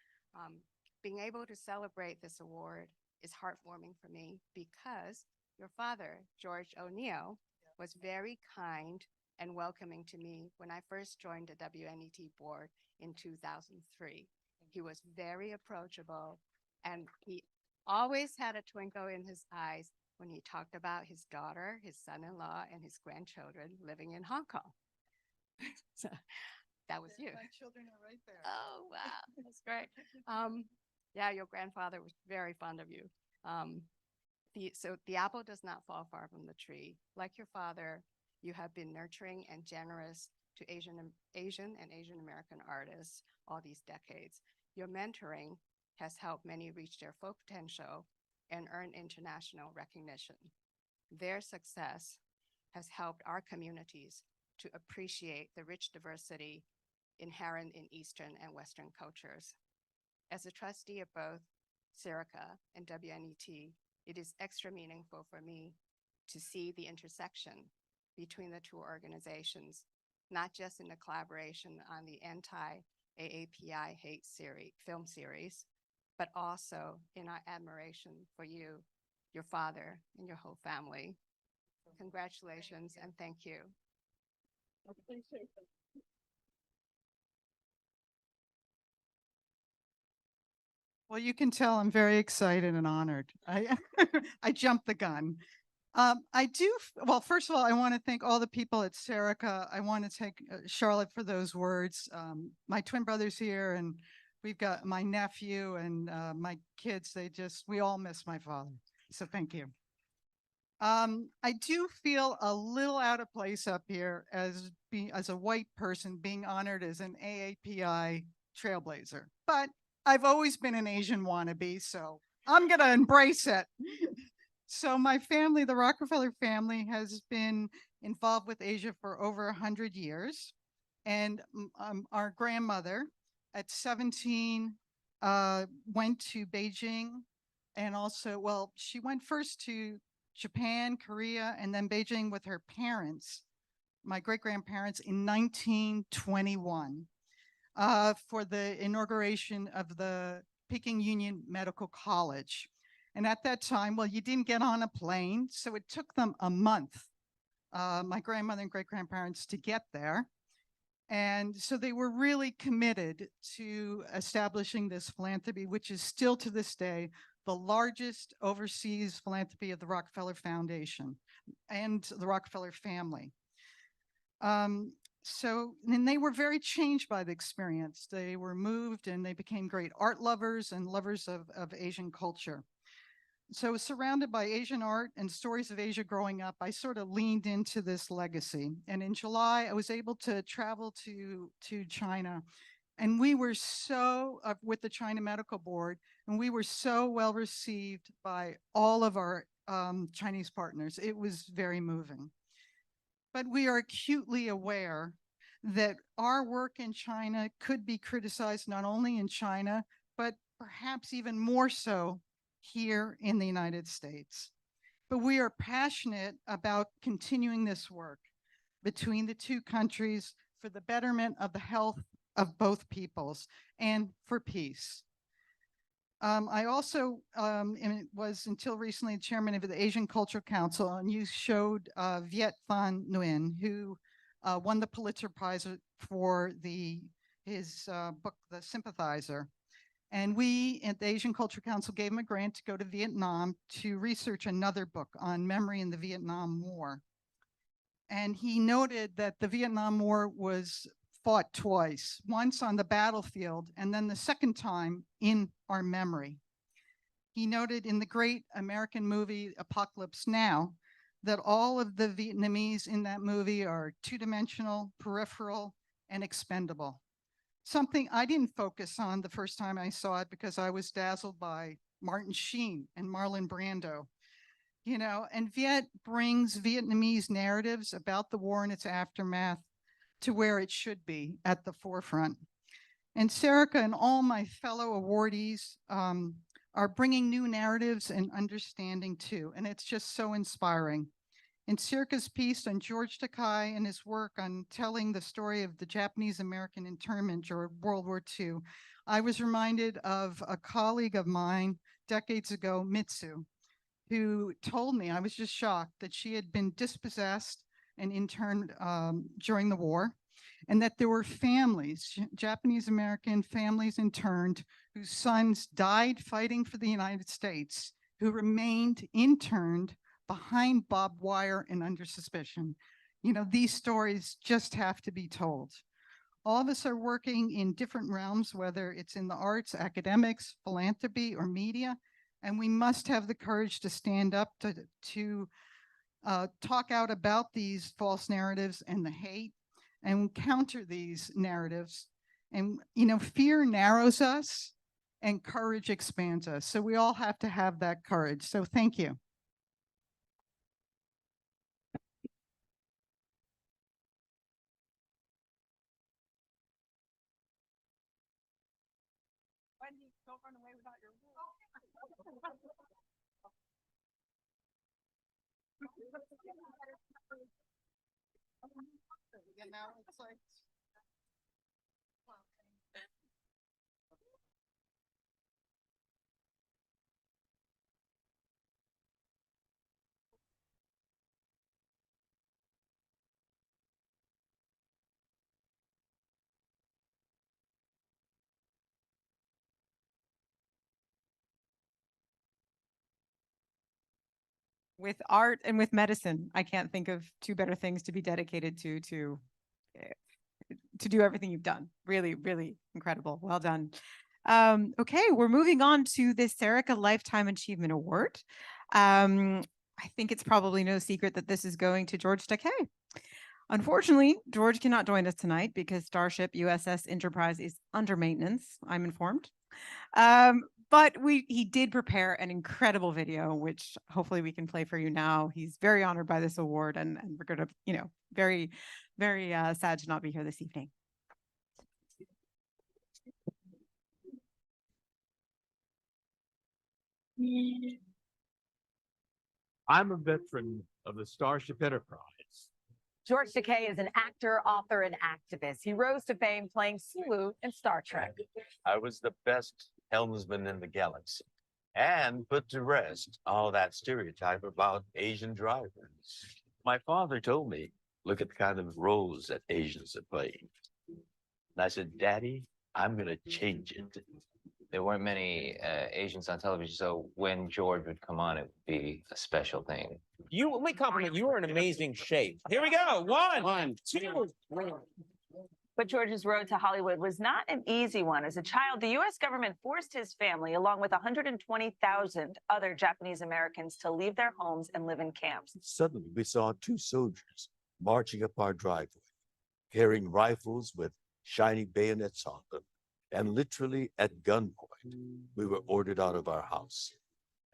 Being able to celebrate this award is heartwarming for me because your father, George O'Neill, was very kind and welcoming to me when I first joined the WNET board in 2003. He was very approachable, and he always had a twinkle in his eyes when he talked about his daughter, his son-in-law, and his grandchildren living in Hong Kong. So that was you. My children are right there. Oh, wow. That's great. Yeah, your grandfather was very fond of you. So the apple does not fall far from the tree. Like your father, you have been nurturing and generous to Asian and Asian American artists all these decades. Your mentoring has helped many reach their full potential and earn international recognition. Their success has helped our communities to appreciate the rich diversity inherent in Eastern and Western cultures. As a trustee of both Serica and WNET, it is extra meaningful for me to see the intersection between the two organizations, not just in the collaboration on the anti-AAPI hate film series, but also in our admiration for you, your father, and your whole family. Congratulations and thank you. Appreciate it. Well, you can tell I'm very excited and honored. I I jumped the gun. Well, first of all, I want to thank all the people at Serica. I want to thank Charlotte for those words. My twin brother's here, and we've got my nephew and my kids. We all miss my father. So thank you. I do feel a little out of place up here as a white person being honored as an AAPI trailblazer, but I've always been an Asian wannabe, so I'm gonna embrace it. So my family, the Rockefeller family, has been involved with Asia for over 100 years. And our grandmother at 17 went to Beijing, and also, well, she went first to Japan, Korea, and then Beijing with her parents, my great-grandparents, in 1921 for the inauguration of the Peking Union Medical College. And at that time, well, you didn't get on a plane, so it took them a month, my grandmother and great-grandparents, to get there. And so they were really committed to establishing this philanthropy, which is still to this day the largest overseas philanthropy of the Rockefeller Foundation and the Rockefeller family. And they were very changed by the experience. They were moved and they became great art lovers and lovers of Asian culture. So surrounded by Asian art and stories of Asia growing up, I sort of leaned into this legacy. And in July, I was able to travel to China. And we were so, with the China Medical Board, and we were so well received by all of our Chinese partners. It was very moving. But we are acutely aware that our work in China could be criticized not only in China, but perhaps even more so here in the United States. But we are passionate about continuing this work between the two countries for the betterment of the health of both peoples and for peace. I also was until recently chairman of the Asian Cultural Council, and you showed Viet Thanh Nguyen, who won the Pulitzer Prize for his book, The Sympathizer. And we at the Asian Culture Council gave him a grant to go to Vietnam to research another book on memory in the Vietnam War. And he noted that the Vietnam War was fought twice, once on the battlefield and then the second time in our memory. He noted in the great American movie Apocalypse Now that all of the Vietnamese in that movie are two-dimensional, peripheral, and expendable. Something I didn't focus on the first time I saw it because I was dazzled by Martin Sheen and Marlon Brando. You know, and Viet brings Vietnamese narratives about the war and its aftermath to where it should be at the forefront. And Serica and all my fellow awardees are bringing new narratives and understanding too, and it's just so inspiring. In Serica's piece on George Takei and his work on telling the story of the Japanese-American internment during World War II, I was reminded of a colleague of mine decades ago, Mitsu, who told me, I was just shocked, that she had been dispossessed and interned during the war, and that there were families, Japanese-American families interned, whose sons died fighting for the United States, who remained interned behind barbed wire and under suspicion. You know, these stories just have to be told. All of us are working in different realms, whether it's in the arts, academics, philanthropy, or media, and we must have the courage to stand up to talk out about these false narratives and the hate and counter these narratives. And, you know, fear narrows us and courage expands us. So we all have to have that courage. So thank you. Wendy, don't run away without your You know, it's like with art and with medicine. I can't think of two better things to be dedicated to do everything you've done. Really, really incredible. Well done. Okay, we're moving on to the Serica Lifetime Achievement Award. I think it's probably no secret that this is going to George Takei. Unfortunately, George cannot join us tonight because Starship USS Enterprise is under maintenance, I'm informed. But he did prepare an incredible video, which hopefully we can play for you now. He's very honored by this award, and we're going to, very, very sad to not be here this evening. I'm a veteran of the Starship Enterprise. George Takei is an actor, author, and activist. He rose to fame playing Sulu in Star Trek. I was the best helmsman in the galaxy and put to rest all that stereotype about Asian drivers. My father told me, look at the kind of roles that Asians are playing. And I said, Daddy, I'm going to change it. There weren't many Asians on television, so when George would come on, it would be a special thing. Let me compliment you. You are in amazing shape. Here we go. One, two. But George's road to Hollywood was not an easy one. As a child, the U.S. government forced his family, along with 120,000 other Japanese Americans, to leave their homes and live in camps. Suddenly, we saw two soldiers marching up our driveway, carrying rifles with shiny bayonets on them. And literally at gunpoint, we were ordered out of our house.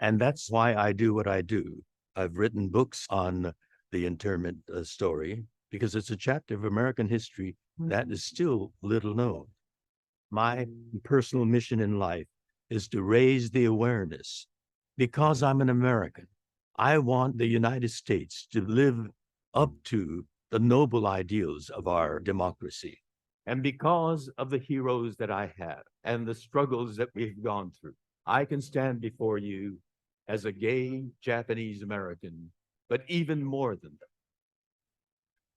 And that's why I do what I do. I've written books on the internment story because it's a chapter of American history that is still little known. My personal mission in life is to raise the awareness. Because I'm an American, I want the United States to live up to the noble ideals of our democracy. And because of the heroes that I have and the struggles that we've gone through, I can stand before you as a gay Japanese American, but even more than that,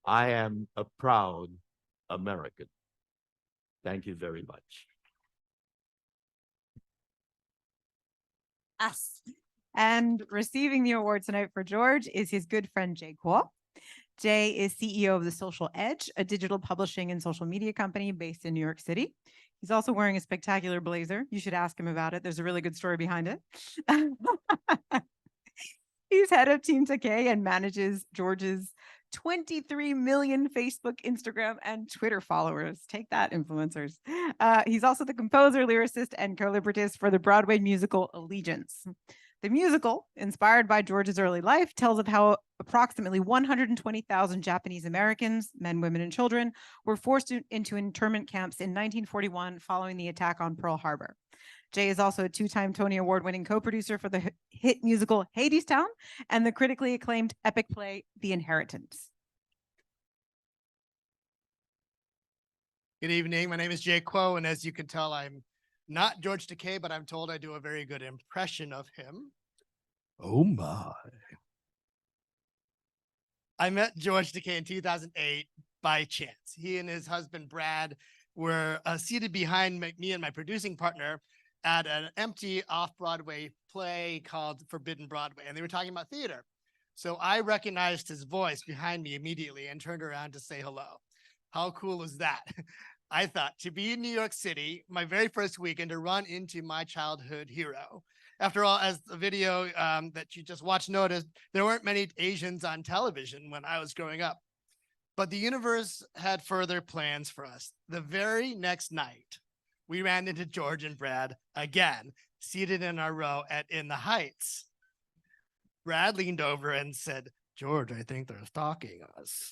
I am a proud American. Thank you very much. Yes. And receiving the award tonight for George is his good friend, Jay Kuo. Jay is CEO of The Social Edge, a digital publishing and social media company based in New York City. He's also wearing a spectacular blazer. You should ask him about it. There's a really good story behind it. He's head of Team Takei and manages George's 23 million Facebook, Instagram, and Twitter followers. Take that, influencers. He's also the composer, lyricist, and co-librettist for the Broadway musical Allegiance. The musical, inspired by George's early life, tells of how approximately 120,000 Japanese Americans, men, women, and children, were forced into internment camps in 1941 following the attack on Pearl Harbor. Jay is also a two-time Tony Award-winning co-producer for the hit musical Hadestown and the critically acclaimed epic play The Inheritance. Good evening. My name is Jay Kuo, and as you can tell, I'm not George Takei, but I'm told I do a very good impression of him. Oh my. I met George Takei in 2008 by chance. He and his husband, Brad, were seated behind me and my producing partner at an empty off-Broadway play called Forbidden Broadway, and they were talking about theater. So I recognized his voice behind me immediately and turned around to say hello. How cool is that? I thought, to be in New York City, my very first week, and to run into my childhood hero. After all, as the video that you just watched noticed, there weren't many Asians on television when I was growing up. But the universe had further plans for us. The very next night, we ran into George and Brad again, seated in our row in the Heights. Brad leaned over and said, George, I think they're stalking us.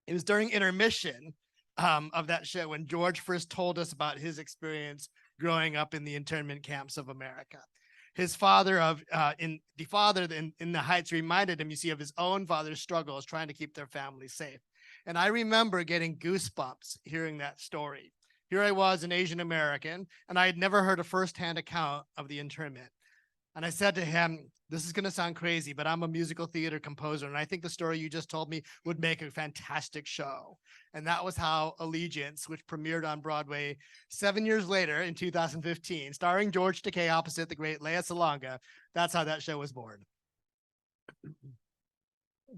It was during intermission of that show when George first told us about his experience growing up in the internment camps of America. His father in the Heights reminded him, you see, of his own father's struggles trying to keep their family safe. And I remember getting goosebumps hearing that story. Here I was, an Asian American, and I had never heard a firsthand account of the internment. And I said to him, this is going to sound crazy, but I'm a musical theater composer, and I think the story you just told me would make a fantastic show. And that was how Allegiance, which premiered on Broadway 7 years later in 2015, starring George Takei opposite the great Lea Salonga, that's how that show was born.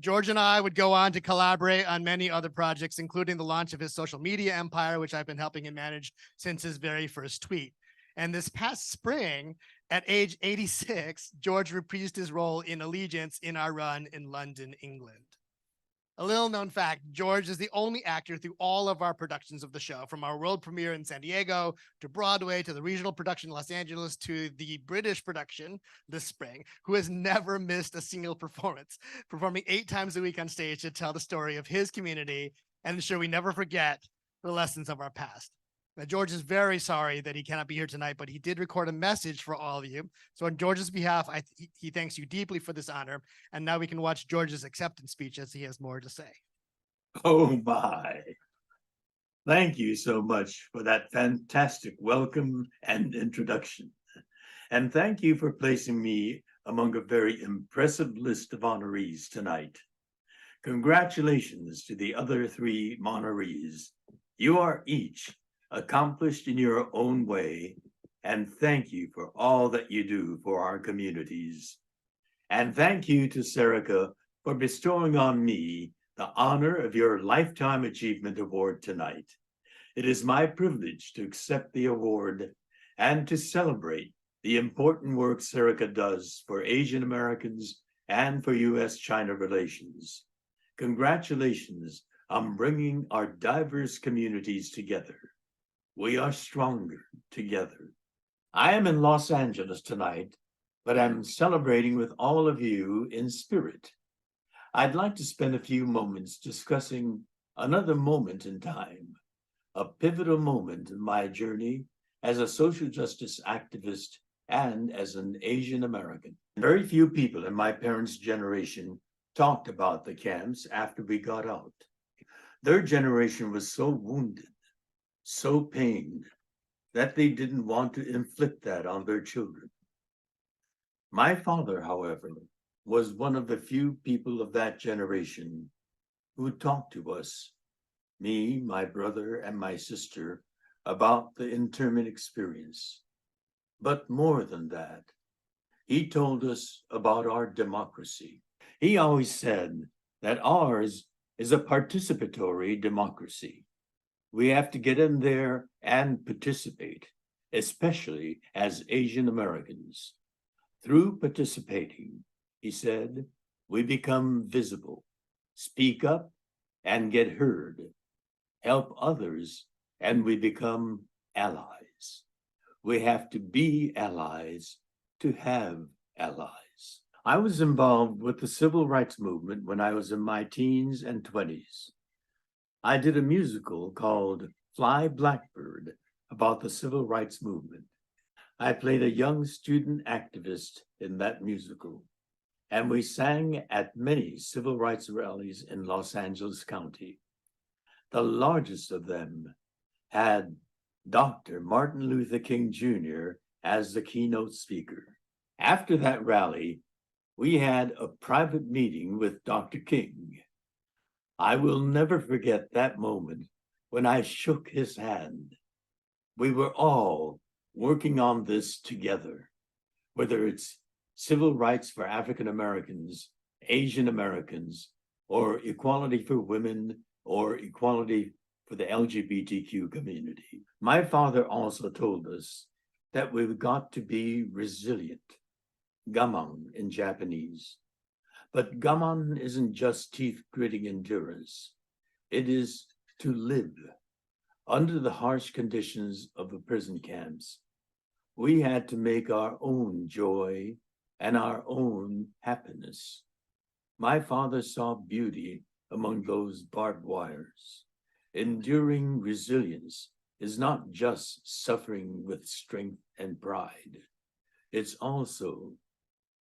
George and I would go on to collaborate on many other projects, including the launch of his social media empire, which I've been helping him manage since his very first tweet. And this past spring, at age 86, George reprised his role in Allegiance in our run in London, England. A little known fact, George is the only actor through all of our productions of the show, from our world premiere in San Diego to Broadway to the regional production in Los Angeles to the British production this spring, who has never missed a single performance, performing 8 times a week on stage to tell the story of his community and ensure we never forget the lessons of our past. Now, George is very sorry that he cannot be here tonight, but he did record a message for all of you. So on George's behalf, he thanks you deeply for this honor. And now we can watch George's acceptance speech as he has more to say. Oh my. Thank you so much for that fantastic welcome and introduction. And thank you for placing me among a very impressive list of honorees tonight. Congratulations to the other 3 honorees. You are each accomplished in your own way, and thank you for all that you do for our communities. And thank you to Serica for bestowing on me the honor of your Lifetime Achievement Award tonight. It is my privilege to accept the award and to celebrate the important work Serica does for Asian Americans and for U.S. China relations. Congratulations on bringing our diverse communities together. We are stronger together. I am in Los Angeles tonight, but I'm celebrating with all of you in spirit. I'd like to spend a few moments discussing another moment in time, a pivotal moment in my journey as a social justice activist and as an Asian American. Very few people in my parents' generation talked about the camps after we got out. Their generation was so wounded, so pained, that they didn't want to inflict that on their children. My father, however, was one of the few people of that generation who talked to us, me, my brother, and my sister, about the internment experience. But more than that, he told us about our democracy. He always said that ours is a participatory democracy. We have to get in there and participate, especially as Asian Americans. Through participating, he said, we become visible, speak up and get heard, help others, and we become allies. We have to be allies to have allies. I was involved with the civil rights movement when I was in my teens and 20s. I did a musical called Fly Blackbird about the civil rights movement. I played a young student activist in that musical, and we sang at many civil rights rallies in Los Angeles County. The largest of them had Dr. Martin Luther King Jr. as the keynote speaker. After that rally, we had a private meeting with Dr. King. I will never forget that moment when I shook his hand. We were all working on this together, whether it's civil rights for African Americans, Asian Americans, or equality for women, or equality for the LGBTQ community. My father also told us that we've got to be resilient, gaman in Japanese. But gaman isn't just teeth-gritting endurance. It is to live under the harsh conditions of the prison camps. We had to make our own joy and our own happiness. My father saw beauty among those barbed wires. Enduring resilience is not just suffering with strength and pride. It's also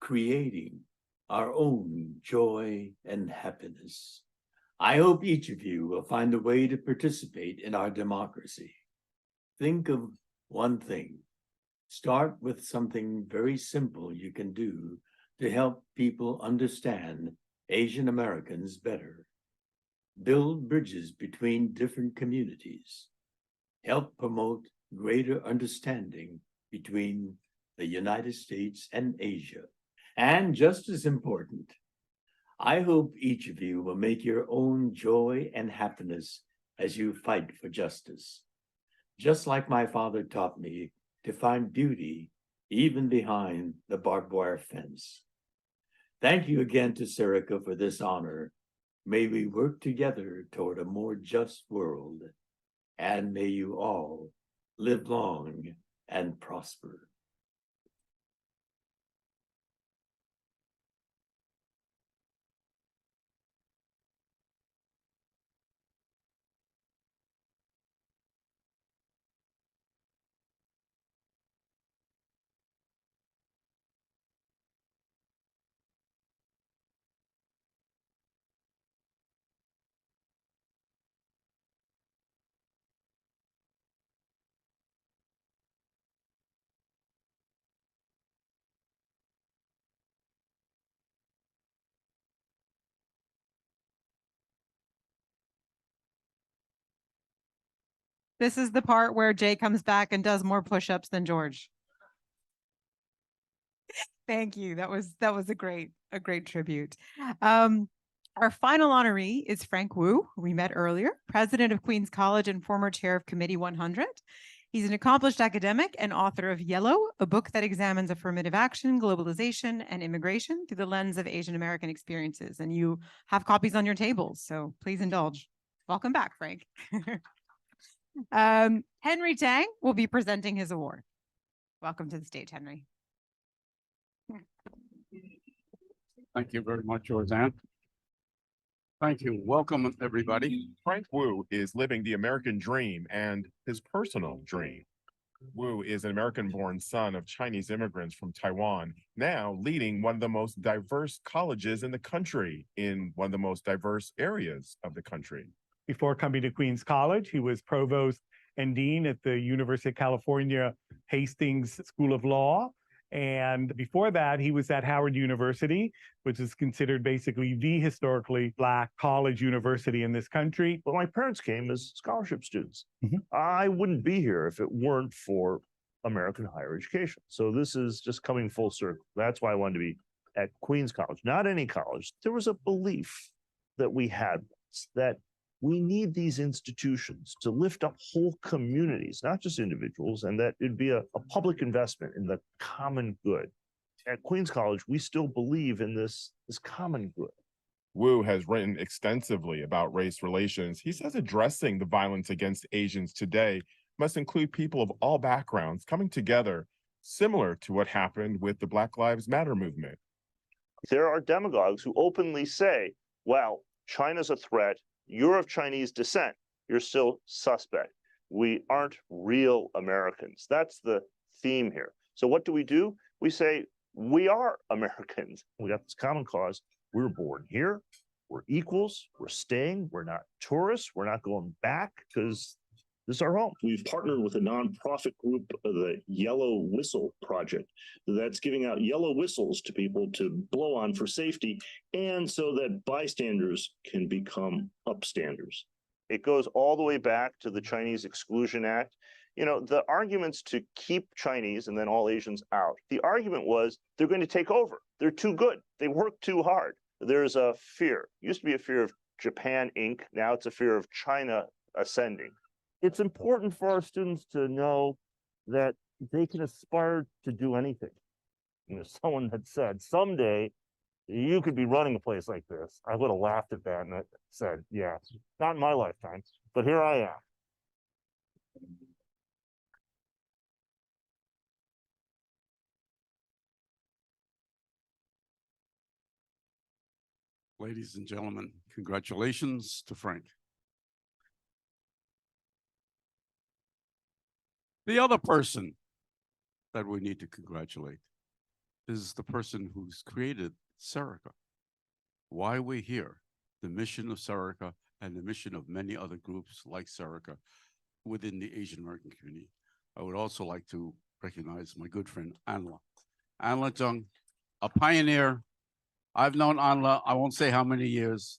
creating our own joy and happiness. I hope each of you will find a way to participate in our democracy. Think of one thing. Start with something very simple you can do to help people understand Asian Americans better. Build bridges between different communities. Help promote greater understanding between the United States and Asia. And just as important, I hope each of you will make your own joy and happiness as you fight for justice. Just like my father taught me to find beauty even behind the barbed wire fence. Thank you again to Serica for this honor. May we work together toward a more just world, and may you all live long and prosper. This is the part where Jay comes back and does more push-ups than George. Thank you. That was a great tribute. Our final honoree is Frank Wu, who we met earlier, president of Queens College and former chair of Committee 100. He's an accomplished academic and author of Yellow, a book that examines affirmative action, globalization, and immigration through the lens of Asian American experiences. And you have copies on your tables, so please indulge. Welcome back, Frank. Henry Tang will be presenting his award. Welcome to the stage, Henry. Thank you very much, Roseanne. Thank you. Welcome, everybody. Frank Wu is living the American dream and his personal dream. Wu is an American-born son of Chinese immigrants from Taiwan, now leading one of the most diverse colleges in the country in one of the most diverse areas of the country. Before coming to Queens College, he was provost and dean at the University of California Hastings School of Law. And before that, he was at Howard University, which is considered basically the historically Black college university in this country. But my parents came as scholarship students. I wouldn't be here if it weren't for American higher education. So this is just coming full circle. That's why I wanted to be at Queens College, not any college. There was a belief that we had that we need these institutions to lift up whole communities, not just individuals, and that it'd be a public investment in the common good. At Queens College, we still believe in this common good. Wu has written extensively about race relations. He says addressing the violence against Asians today must include people of all backgrounds coming together, similar to what happened with the Black Lives Matter movement. There are demagogues who openly say, well, China's a threat. You're of Chinese descent. You're still suspect. We aren't real Americans. That's the theme here. So what do? We say, we are Americans. We got this common cause. We were born here. We're equals. We're staying. We're not tourists. We're not going back because this is our home. We've partnered with a nonprofit group, the Yellow Whistle Project, that's giving out yellow whistles to people to blow on for safety and so that bystanders can become upstanders. It goes all the way back to the Chinese Exclusion Act. You know, the arguments to keep Chinese and then all Asians out, the argument was they're going to take over. They're too good. They work too hard. There's a fear. It used to be a fear of Japan Inc. Now it's a fear of China ascending. It's important for our students to know that they can aspire to do anything. You know, someone had said, someday you could be running a place like this. I would have laughed at that and I said, yeah, not in my lifetime, but here I am. Ladies and gentlemen, congratulations to Frank. The other person that we need to congratulate is the person who's created Serica. Why we're here, the mission of Serica and the mission of many other groups like Serica within the Asian American community. I would also like to recognize my good friend, Anla. Anla Jung, a pioneer. I've known Anla, I won't say how many years.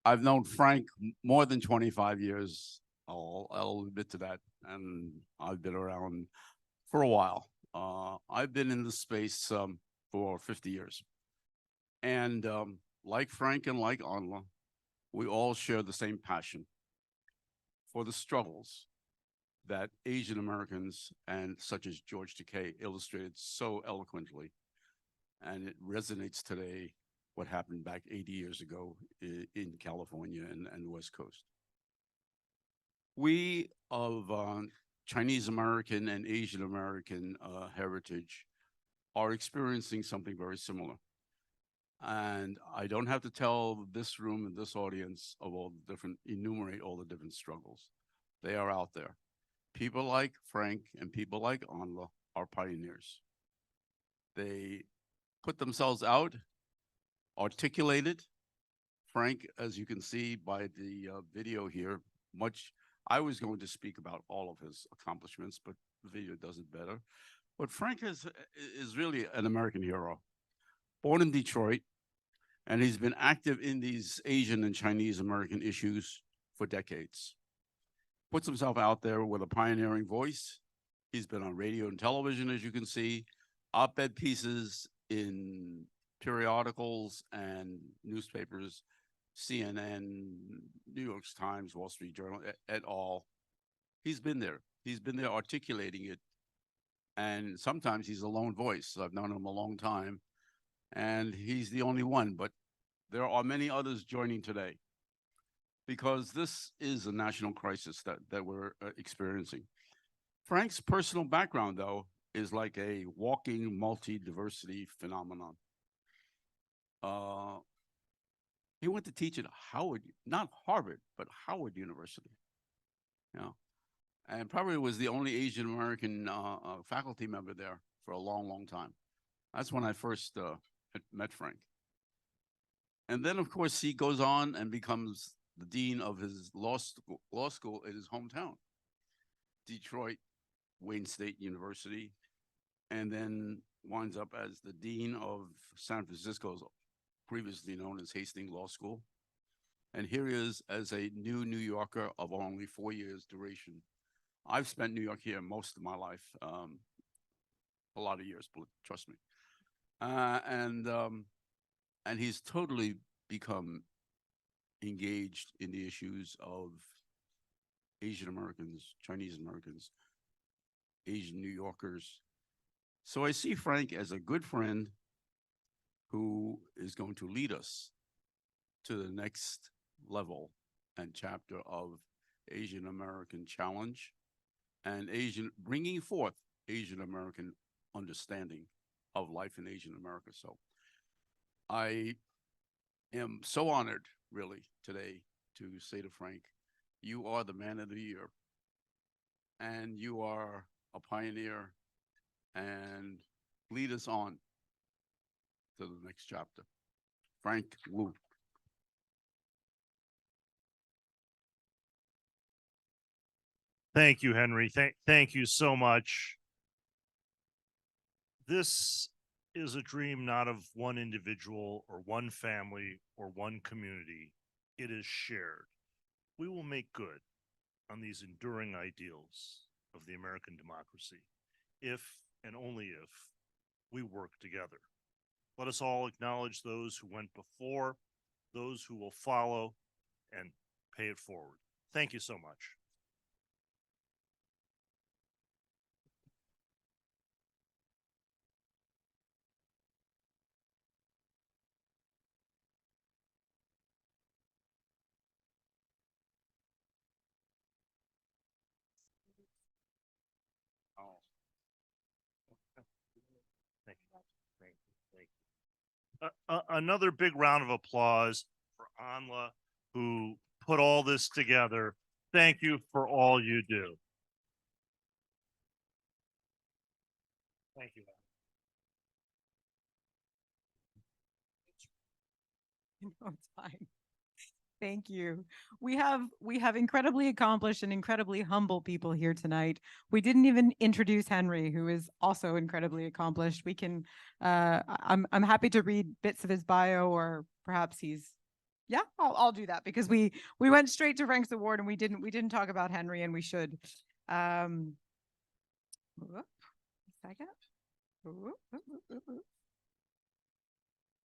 I've known Frank more than 25 years. I'll admit to that. And I've been around for a while. I've been in the space for 50 years. And like Frank and like Anla, we all share the same passion for the struggles that Asian Americans and such as George Takei illustrated so eloquently. And it resonates today what happened back 80 years ago in California and the West Coast. We of Chinese American and Asian American heritage are experiencing something very similar. And I don't have to tell this room and this audience of enumerate all the different struggles. They are out there. People like Frank and people like Anla are pioneers. They put themselves out, articulated. Frank, as you can see by the video here, I was going to speak about all of his accomplishments, but the video does it better. But Frank is really an American hero. Born in Detroit, and he's been active in these Asian and Chinese American issues for decades. Puts himself out there with a pioneering voice. He's been on radio and television, as you can see, op-ed pieces in periodicals and newspapers, CNN, New York Times, Wall Street Journal, et al. He's been there. He's been there articulating it. And sometimes he's a lone voice. I've known him a long time, and he's the only one, but there are many others joining today because this is a national crisis that we're experiencing. Frank's personal background, though, is like a walking multi-diversity phenomenon. He went to teach at Howard, not Harvard, but Howard University. And probably was the only Asian American faculty member there for a long, long time. That's when I first met Frank. And then, of course, he goes on and becomes the dean of his law school in his hometown, Detroit, Wayne State University, and then winds up as the dean of San Francisco's previously known as Hastings Law School. And here he is as a new New Yorker of only 4 years duration. I've spent New York here most of my life, a lot of years, trust me. And he's totally become engaged in the issues of Asian Americans, Chinese Americans, Asian New Yorkers. So I see Frank as a good friend who is going to lead us to the next level and chapter of Asian American challenge and bringing forth Asian American understanding of life in Asian America. So I am so honored, really, today to say to Frank, you are the man of the year, and you are a pioneer, and lead us on to the next chapter. Frank Wu. Thank you, Henry. Thank you so much. This is a dream not of one individual or one family or one community. It is shared. We will make good on these enduring ideals of the American democracy if and only if we work together. Let us all acknowledge those who went before, those who will follow, and pay it forward. Thank you so much. Another big round of applause for Anla, who put all this together. Thank you for all you do. Thank you. No, it's fine. Thank you. We have incredibly accomplished and incredibly humble people here tonight. We didn't even introduce Henry, who is also incredibly accomplished. We can I'm happy to read bits of his bio, or perhaps I'll do that because we went straight to Frank's award and we didn't talk about Henry, and we should. Second.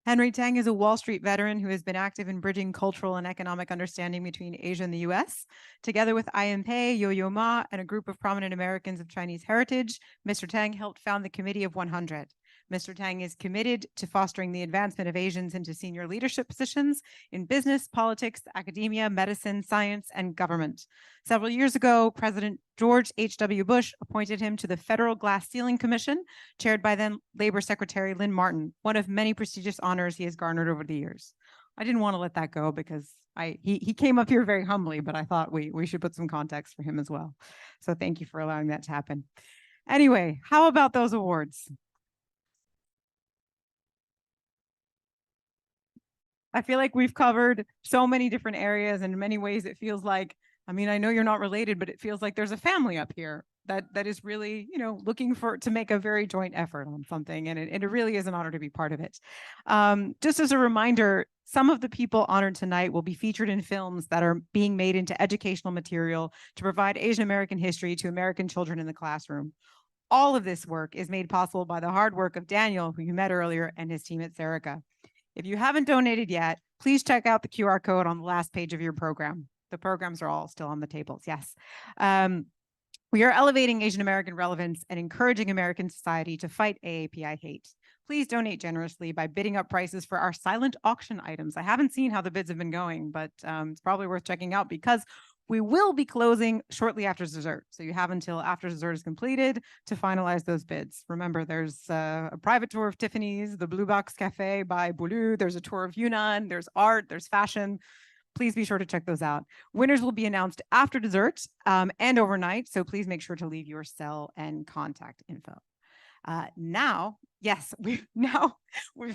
Henry Tang is a Wall Street veteran who has been active in bridging cultural and economic understanding between Asia and the US. Together with Ian Pei, Yo-Yo Ma, and a group of prominent Americans of Chinese heritage, Mr. Tang helped found the Committee of 100. Mr. Tang is committed to fostering the advancement of Asians into senior leadership positions in business, politics, academia, medicine, science, and government. Several years ago, President George H.W. Bush appointed him to the Federal Glass Ceiling Commission, chaired by then Labor Secretary Lynn Martin, one of many prestigious honors he has garnered over the years. I didn't want to let that go because he came up here very humbly, but I thought we should put some context for him as well. So thank you for allowing that to happen. Anyway, how about those awards? I feel like we've covered so many different areas, and in many ways it feels like, I mean, I know you're not related, but it feels like there's a family up here that is really, looking to make a very joint effort on something. And it really is an honor to be part of it. Just as a reminder, some of the people honored tonight will be featured in films that are being made into educational material to provide Asian American history to American children in the classroom. All of this work is made possible by the hard work of Daniel, who you met earlier, and his team at Serica. If you haven't donated yet, please check out the QR code on the last page of your program. The programs are all still on the tables, yes. We are elevating Asian American relevance and encouraging American society to fight AAPI hate. Please donate generously by bidding up prices for our silent auction items. I haven't seen how the bids have been going, but it's probably worth checking out because we will be closing shortly after dessert. So you have until after dessert is completed to finalize those bids. Remember, there's a private tour of Tiffany's, the Blue Box Cafe by Boulou. There's a tour of Yunnan, there's art, there's fashion. Please be sure to check those out. Winners will be announced after dessert and overnight. So please make sure to leave your cell and contact info. Now, yes, we've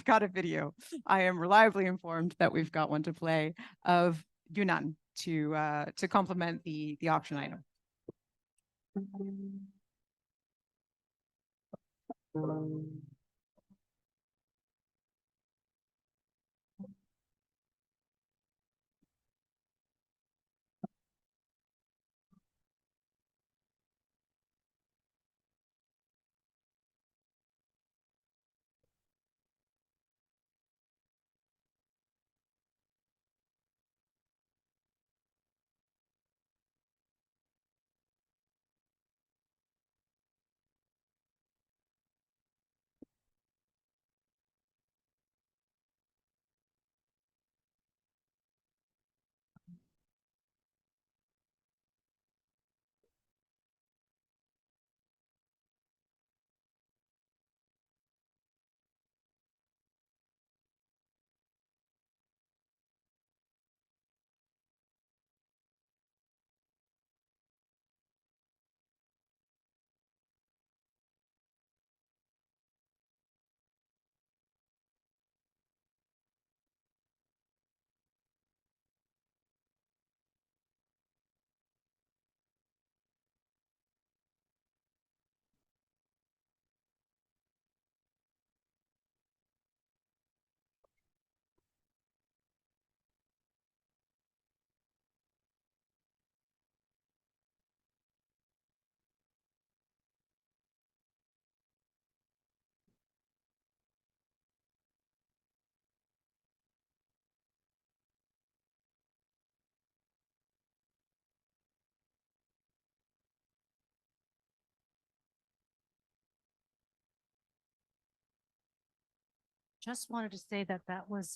got a video. I am reliably informed that we've got one to play of Yunnan to complement the auction item. Just wanted to say that was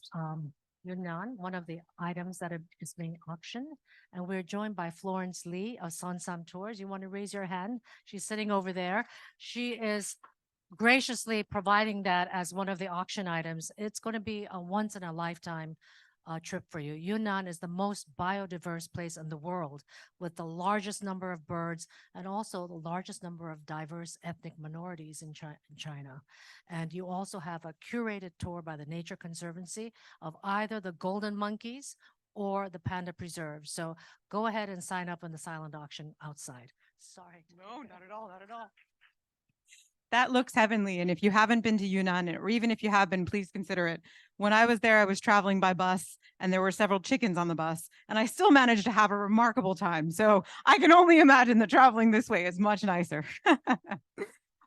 Yunnan, one of the items that is being auctioned. And we're joined by Florence Lee of Sonsam Tours. You want to raise your hand? She's sitting over there. She is graciously providing that as one of the auction items. It's going to be a once in a lifetime trip for you. Yunnan is the most biodiverse place in the world with the largest number of birds and also the largest number of diverse ethnic minorities in China. And you also have a curated tour by the Nature Conservancy of either the golden monkeys or the panda preserve. So go ahead and sign up on the silent auction outside. Sorry. No, not at all, not at all. That looks heavenly. And if you haven't been to Yunnan, or even if you have been, please consider it. When I was there, I was traveling by bus and there were several chickens on the bus and I still managed to have a remarkable time. So I can only imagine that traveling this way is much nicer.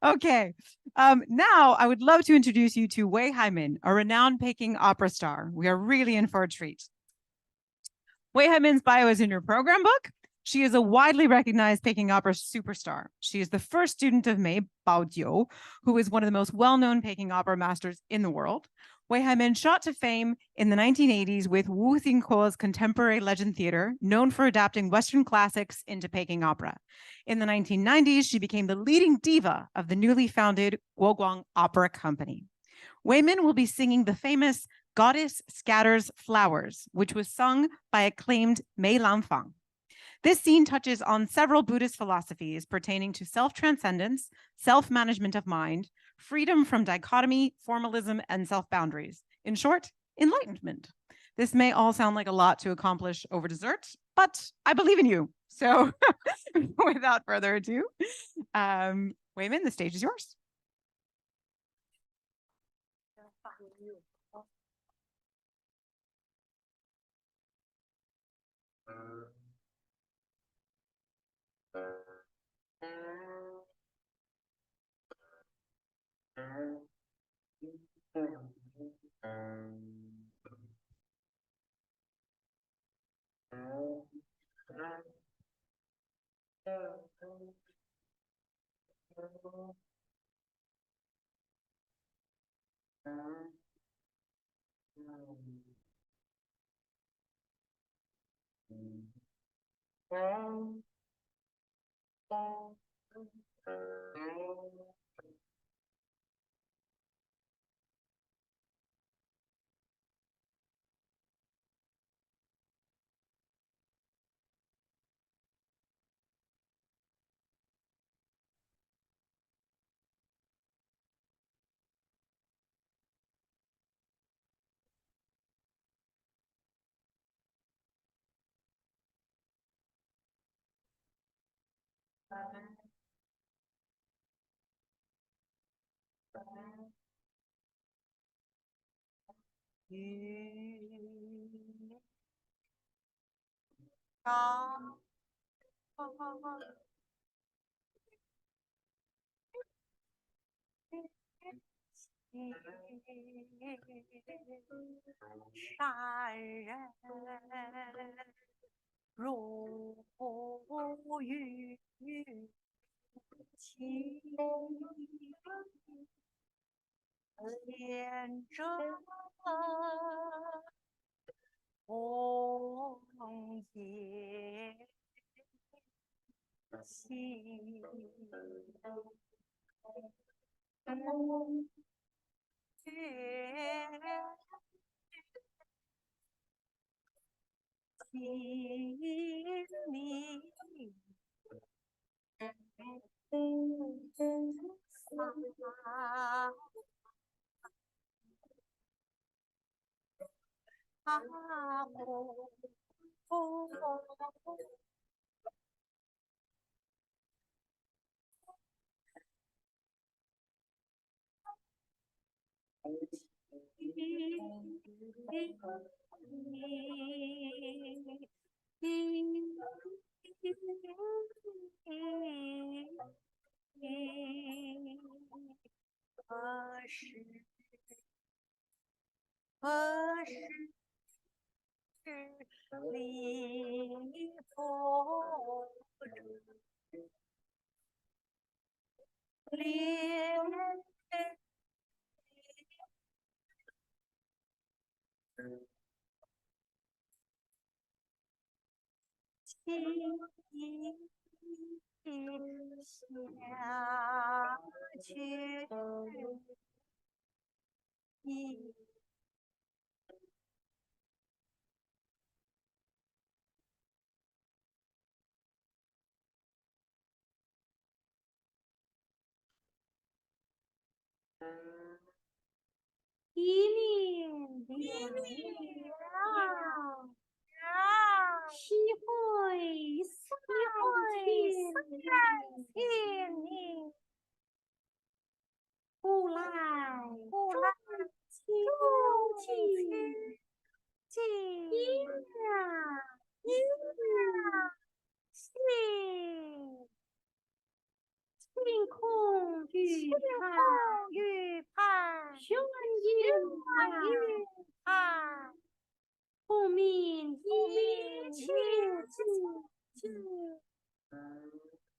Okay. Now I would love to introduce you to Wei Haimin, a renowned Peking opera star. We are really in for a treat. Wei Haimin's bio is in your program book. She is a widely recognized Peking opera superstar. She is the first student of Mei Baojiu, who is one of the most well-known Peking opera masters in the world. Wei Haimin shot to fame in the 1980s with Wu Xinghuo's Contemporary Legend Theater, known for adapting Western classics into Peking opera. In the 1990s, she became the leading diva of the newly founded Guoguang Opera Company. Wei Min will be singing the famous Goddess Scatters Flowers, which was sung by acclaimed Mei Lanfang. This scene touches on several Buddhist philosophies pertaining to self-transcendence, self-management of mind, freedom from dichotomy, formalism, and self-boundaries. In short, enlightenment. This may all sound like a lot to accomplish over dessert, but I believe in you. So without further ado, Wei Min, the stage is yours.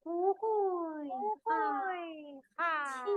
不会害羞。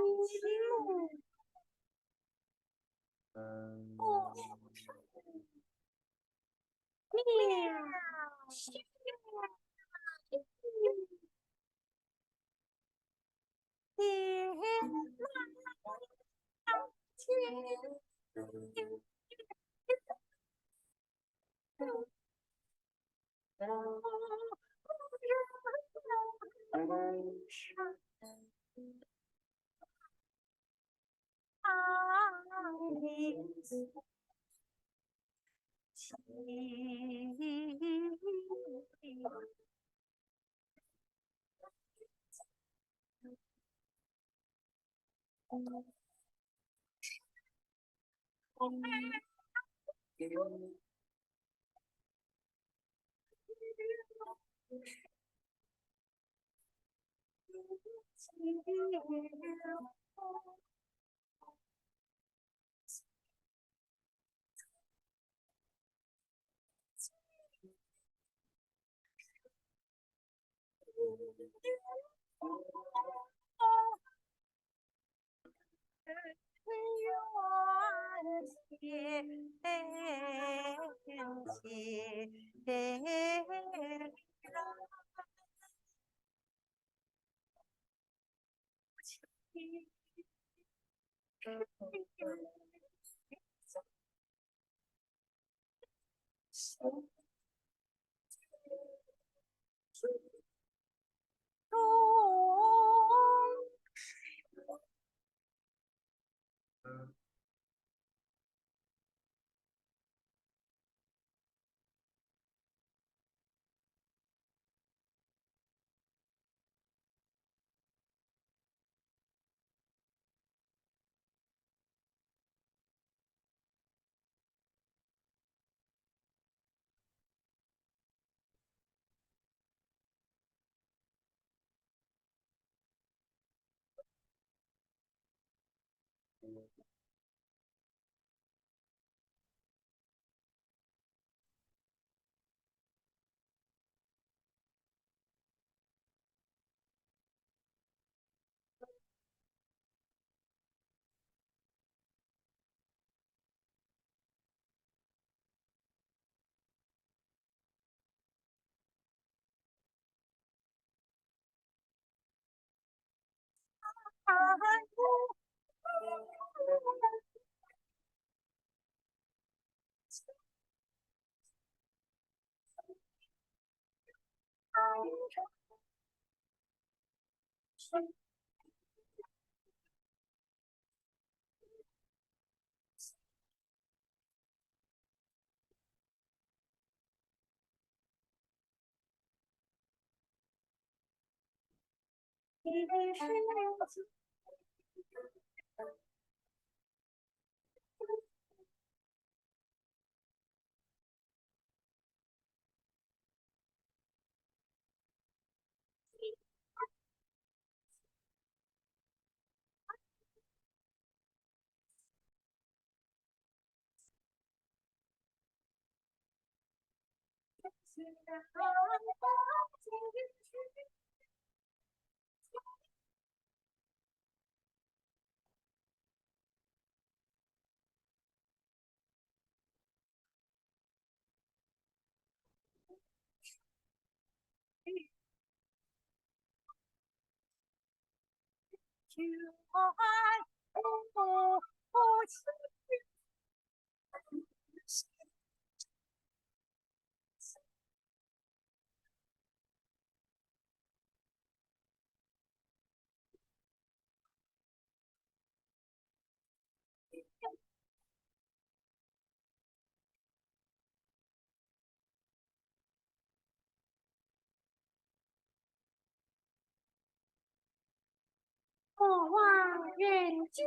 莫忘人间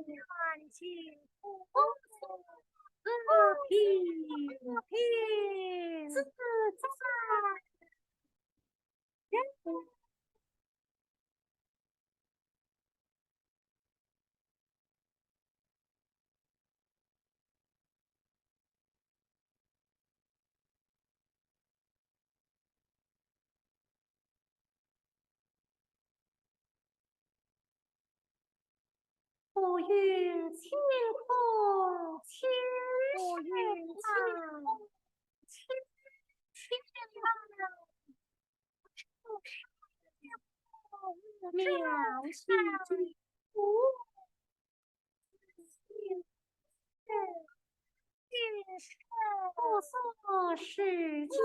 远近苦，和平自在。运清空，清水浪，清浪，妙戏无不错世界，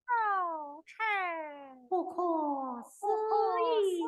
道称不可思议，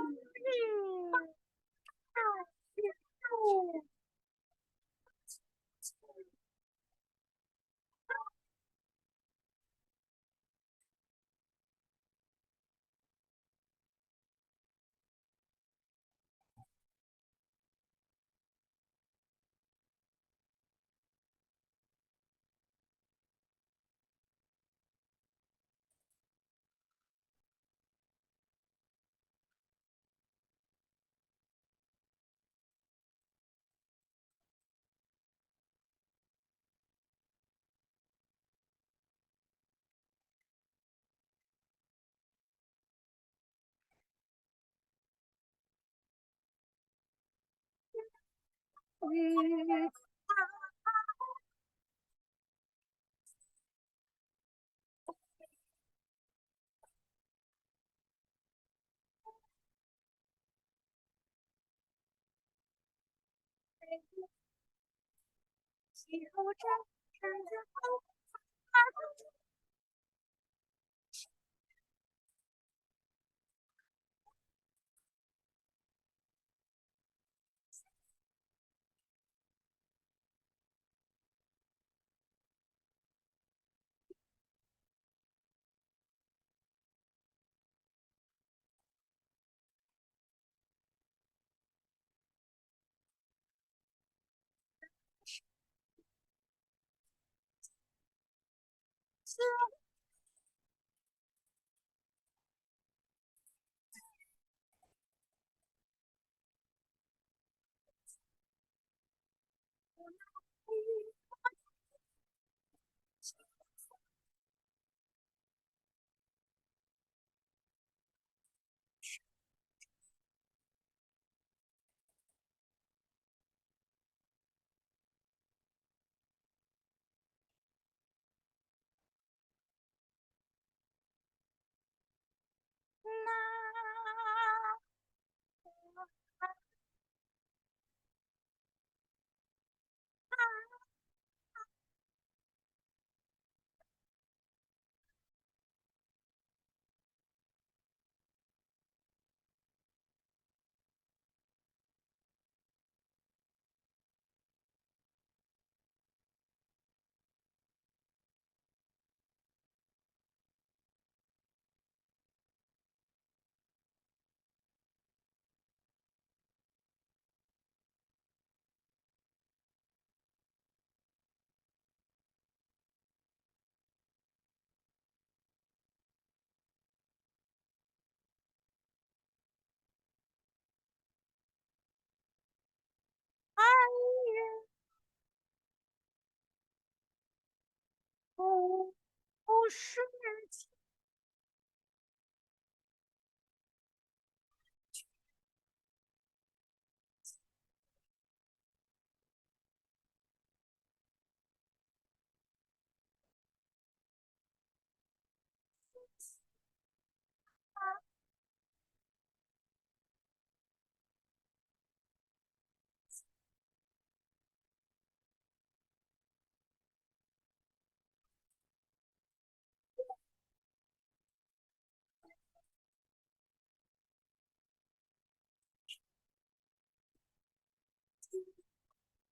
气候真不是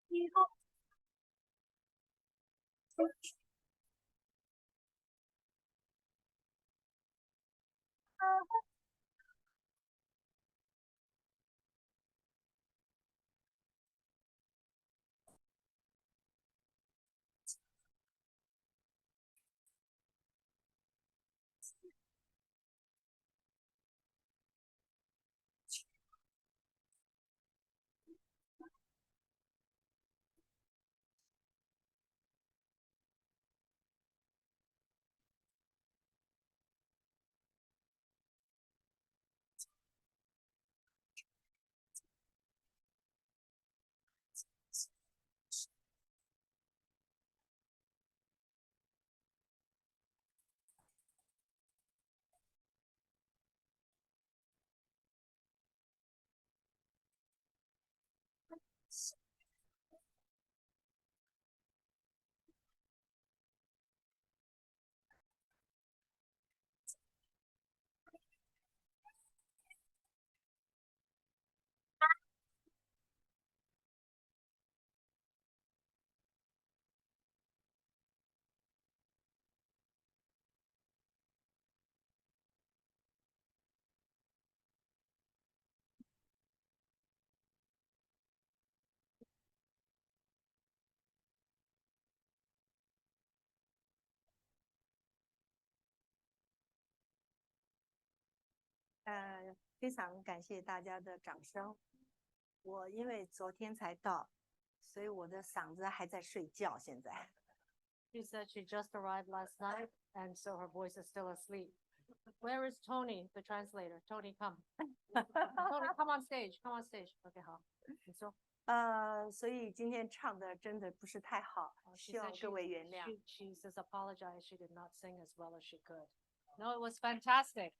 以后。非常感谢大家的掌声。我因为昨天才到，所以我的嗓子还在睡觉。现在。She said she just arrived last night, and so her voice is still asleep. Where is Tony, the translator? Tony, come. Tony, come on stage. Come on stage. Okay, 好。你说。所以今天唱的真的不是太好，希望各位原谅。She says apologize. She did not sing as well as she could. No, it was fantastic.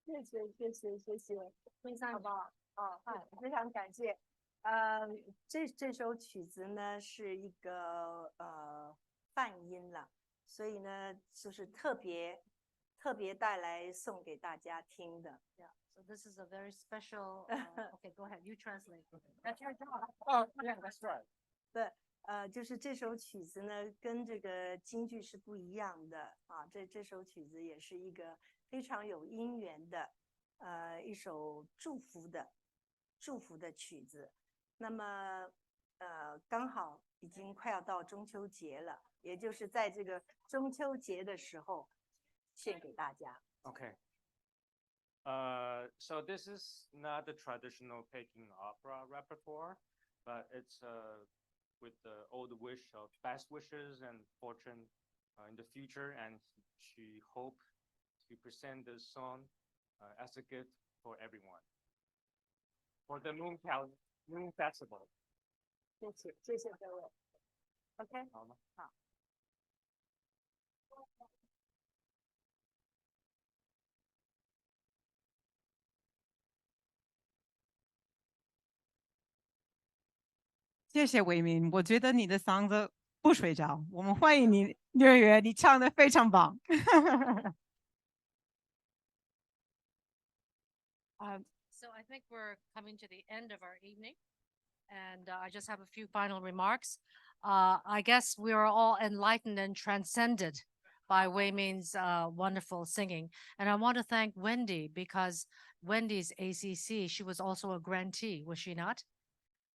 谢谢，非常棒非常感谢。这首曲子呢是一个泛音了，所以呢就是特别带来送给大家听的。Yeah, so this is a very special. Okay, go ahead. You translate. That's your job. Oh, yeah, that's right. 就是这首曲子呢，跟这个京剧是不一样的啊。这首曲子也是一个非常有姻缘的，一首祝福的曲子。那么，刚好已经快要到中秋节了，也就是在这个中秋节的时候，献给大家。Okay. So this is not the traditional Peking opera repertoire, but it's with the old wish of best wishes and fortune in the future, and she hoped to present this song as a gift for everyone for the Moon Festival. 谢谢各位。OK， 好吗？好。谢谢伟民，我觉得你的嗓子不睡着，我们欢迎你，月月，你唱的非常棒。So I think we're coming to the end of our evening, and I just have a few final remarks. I guess we are all enlightened and transcended by Wei Min's wonderful singing, and I want to thank Wendy because Wendy's ACC, she was also a grantee, was she not?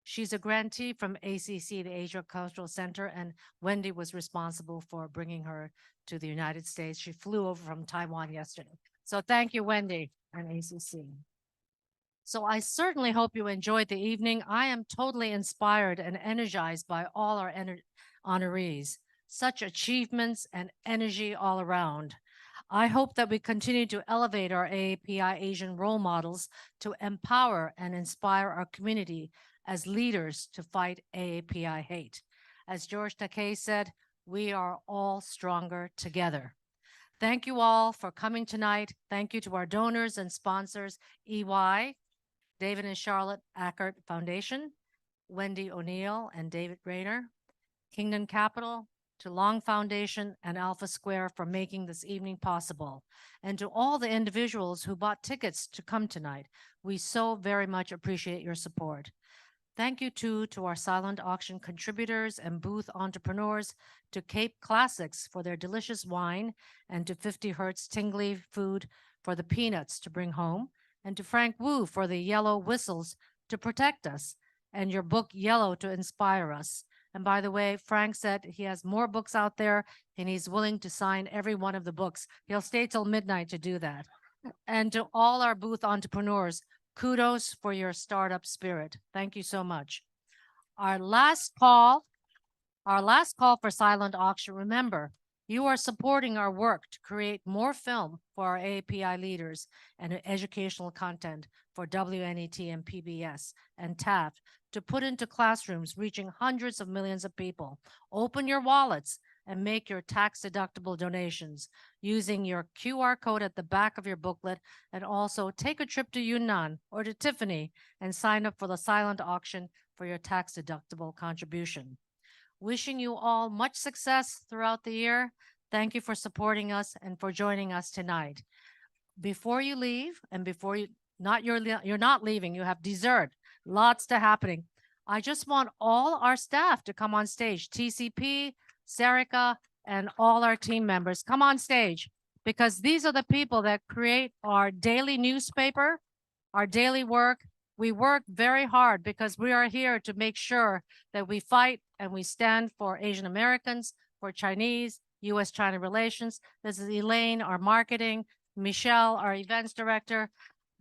She's a grantee from ACC, the Asia Cultural Center, and Wendy was responsible for bringing her to the United States. She flew over from Taiwan yesterday. So thank you, Wendy and ACC. So I certainly hope you enjoyed the evening. I am totally inspired and energized by all our honorees. Such achievements and energy all around. I hope that we continue to elevate our AAPI Asian role models to empower and inspire our community as leaders to fight AAPI hate. As George Takei said, we are all stronger together. Thank you all for coming tonight. Thank you to our donors and sponsors, EY, David and Charlotte Ackert Foundation, Wendy O'Neill and David Rayner, Kingdom Capital, to Long Foundation and Alpha Square for making this evening possible, and to all the individuals who bought tickets to come tonight. We so very much appreciate your support. Thank you too to our silent auction contributors and booth entrepreneurs, to Cape Classics for their delicious wine, and to 50 Hertz Tingly Food for the peanuts to bring home, and to Frank Wu for the yellow whistles to protect us, and your book Yellow to inspire us. And by the way, Frank said he has more books out there and he's willing to sign every one of the books. He'll stay till midnight to do that. And to all our booth entrepreneurs, kudos for your startup spirit. Thank you so much. Our last call for silent auction. Remember, you are supporting our work to create more film for our AAPI leaders and educational content for WNET and PBS and TAF to put into classrooms reaching hundreds of millions of people. Open your wallets and make your tax-deductible donations using your QR code at the back of your booklet, and also take a trip to Yunnan or to Tiffany and sign up for the silent auction for your tax-deductible contribution. Wishing you all much success throughout the year. Thank you for supporting us and for joining us tonight. Before you leave, and before you're not leaving, you have dessert, lots to happening. I just want all our staff to come on stage, TCP, Serica, and all our team members. Come on stage, because these are the people that create our daily newspaper, our daily work. We work very hard because we are here to make sure that we fight and we stand for Asian Americans, for Chinese, U.S. China relations. This is Elaine, our marketing, Michelle, our events director,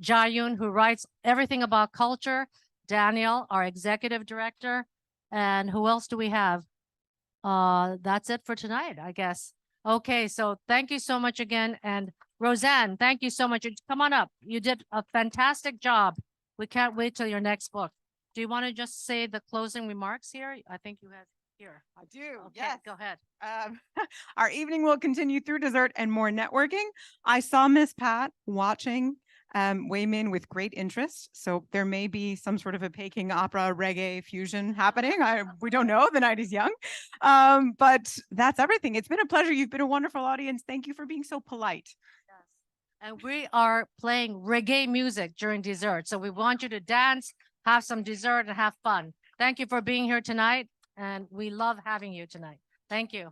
Jayun, who writes everything about culture, Daniel, our executive director, and who else do we have? That's it for tonight, I guess. Okay, so thank you so much again. And Roseanne, thank you so much. Come on up. You did a fantastic job. We can't wait till your next book. Do you want to just say the closing remarks here? I think you have here. I do. Okay, Yes. go ahead. Our evening will continue through dessert and more networking. I saw Miss Pat watching Wayman with great interest. So there may be some sort of a Peking opera reggae fusion happening. We don't know. The night is young. But that's everything. It's been a pleasure. You've been a wonderful audience. Thank you for being so polite. And we are playing reggae music during dessert. So we want you to dance, have some dessert, and have fun. Thank you for being here tonight. And we love having you tonight. Thank you.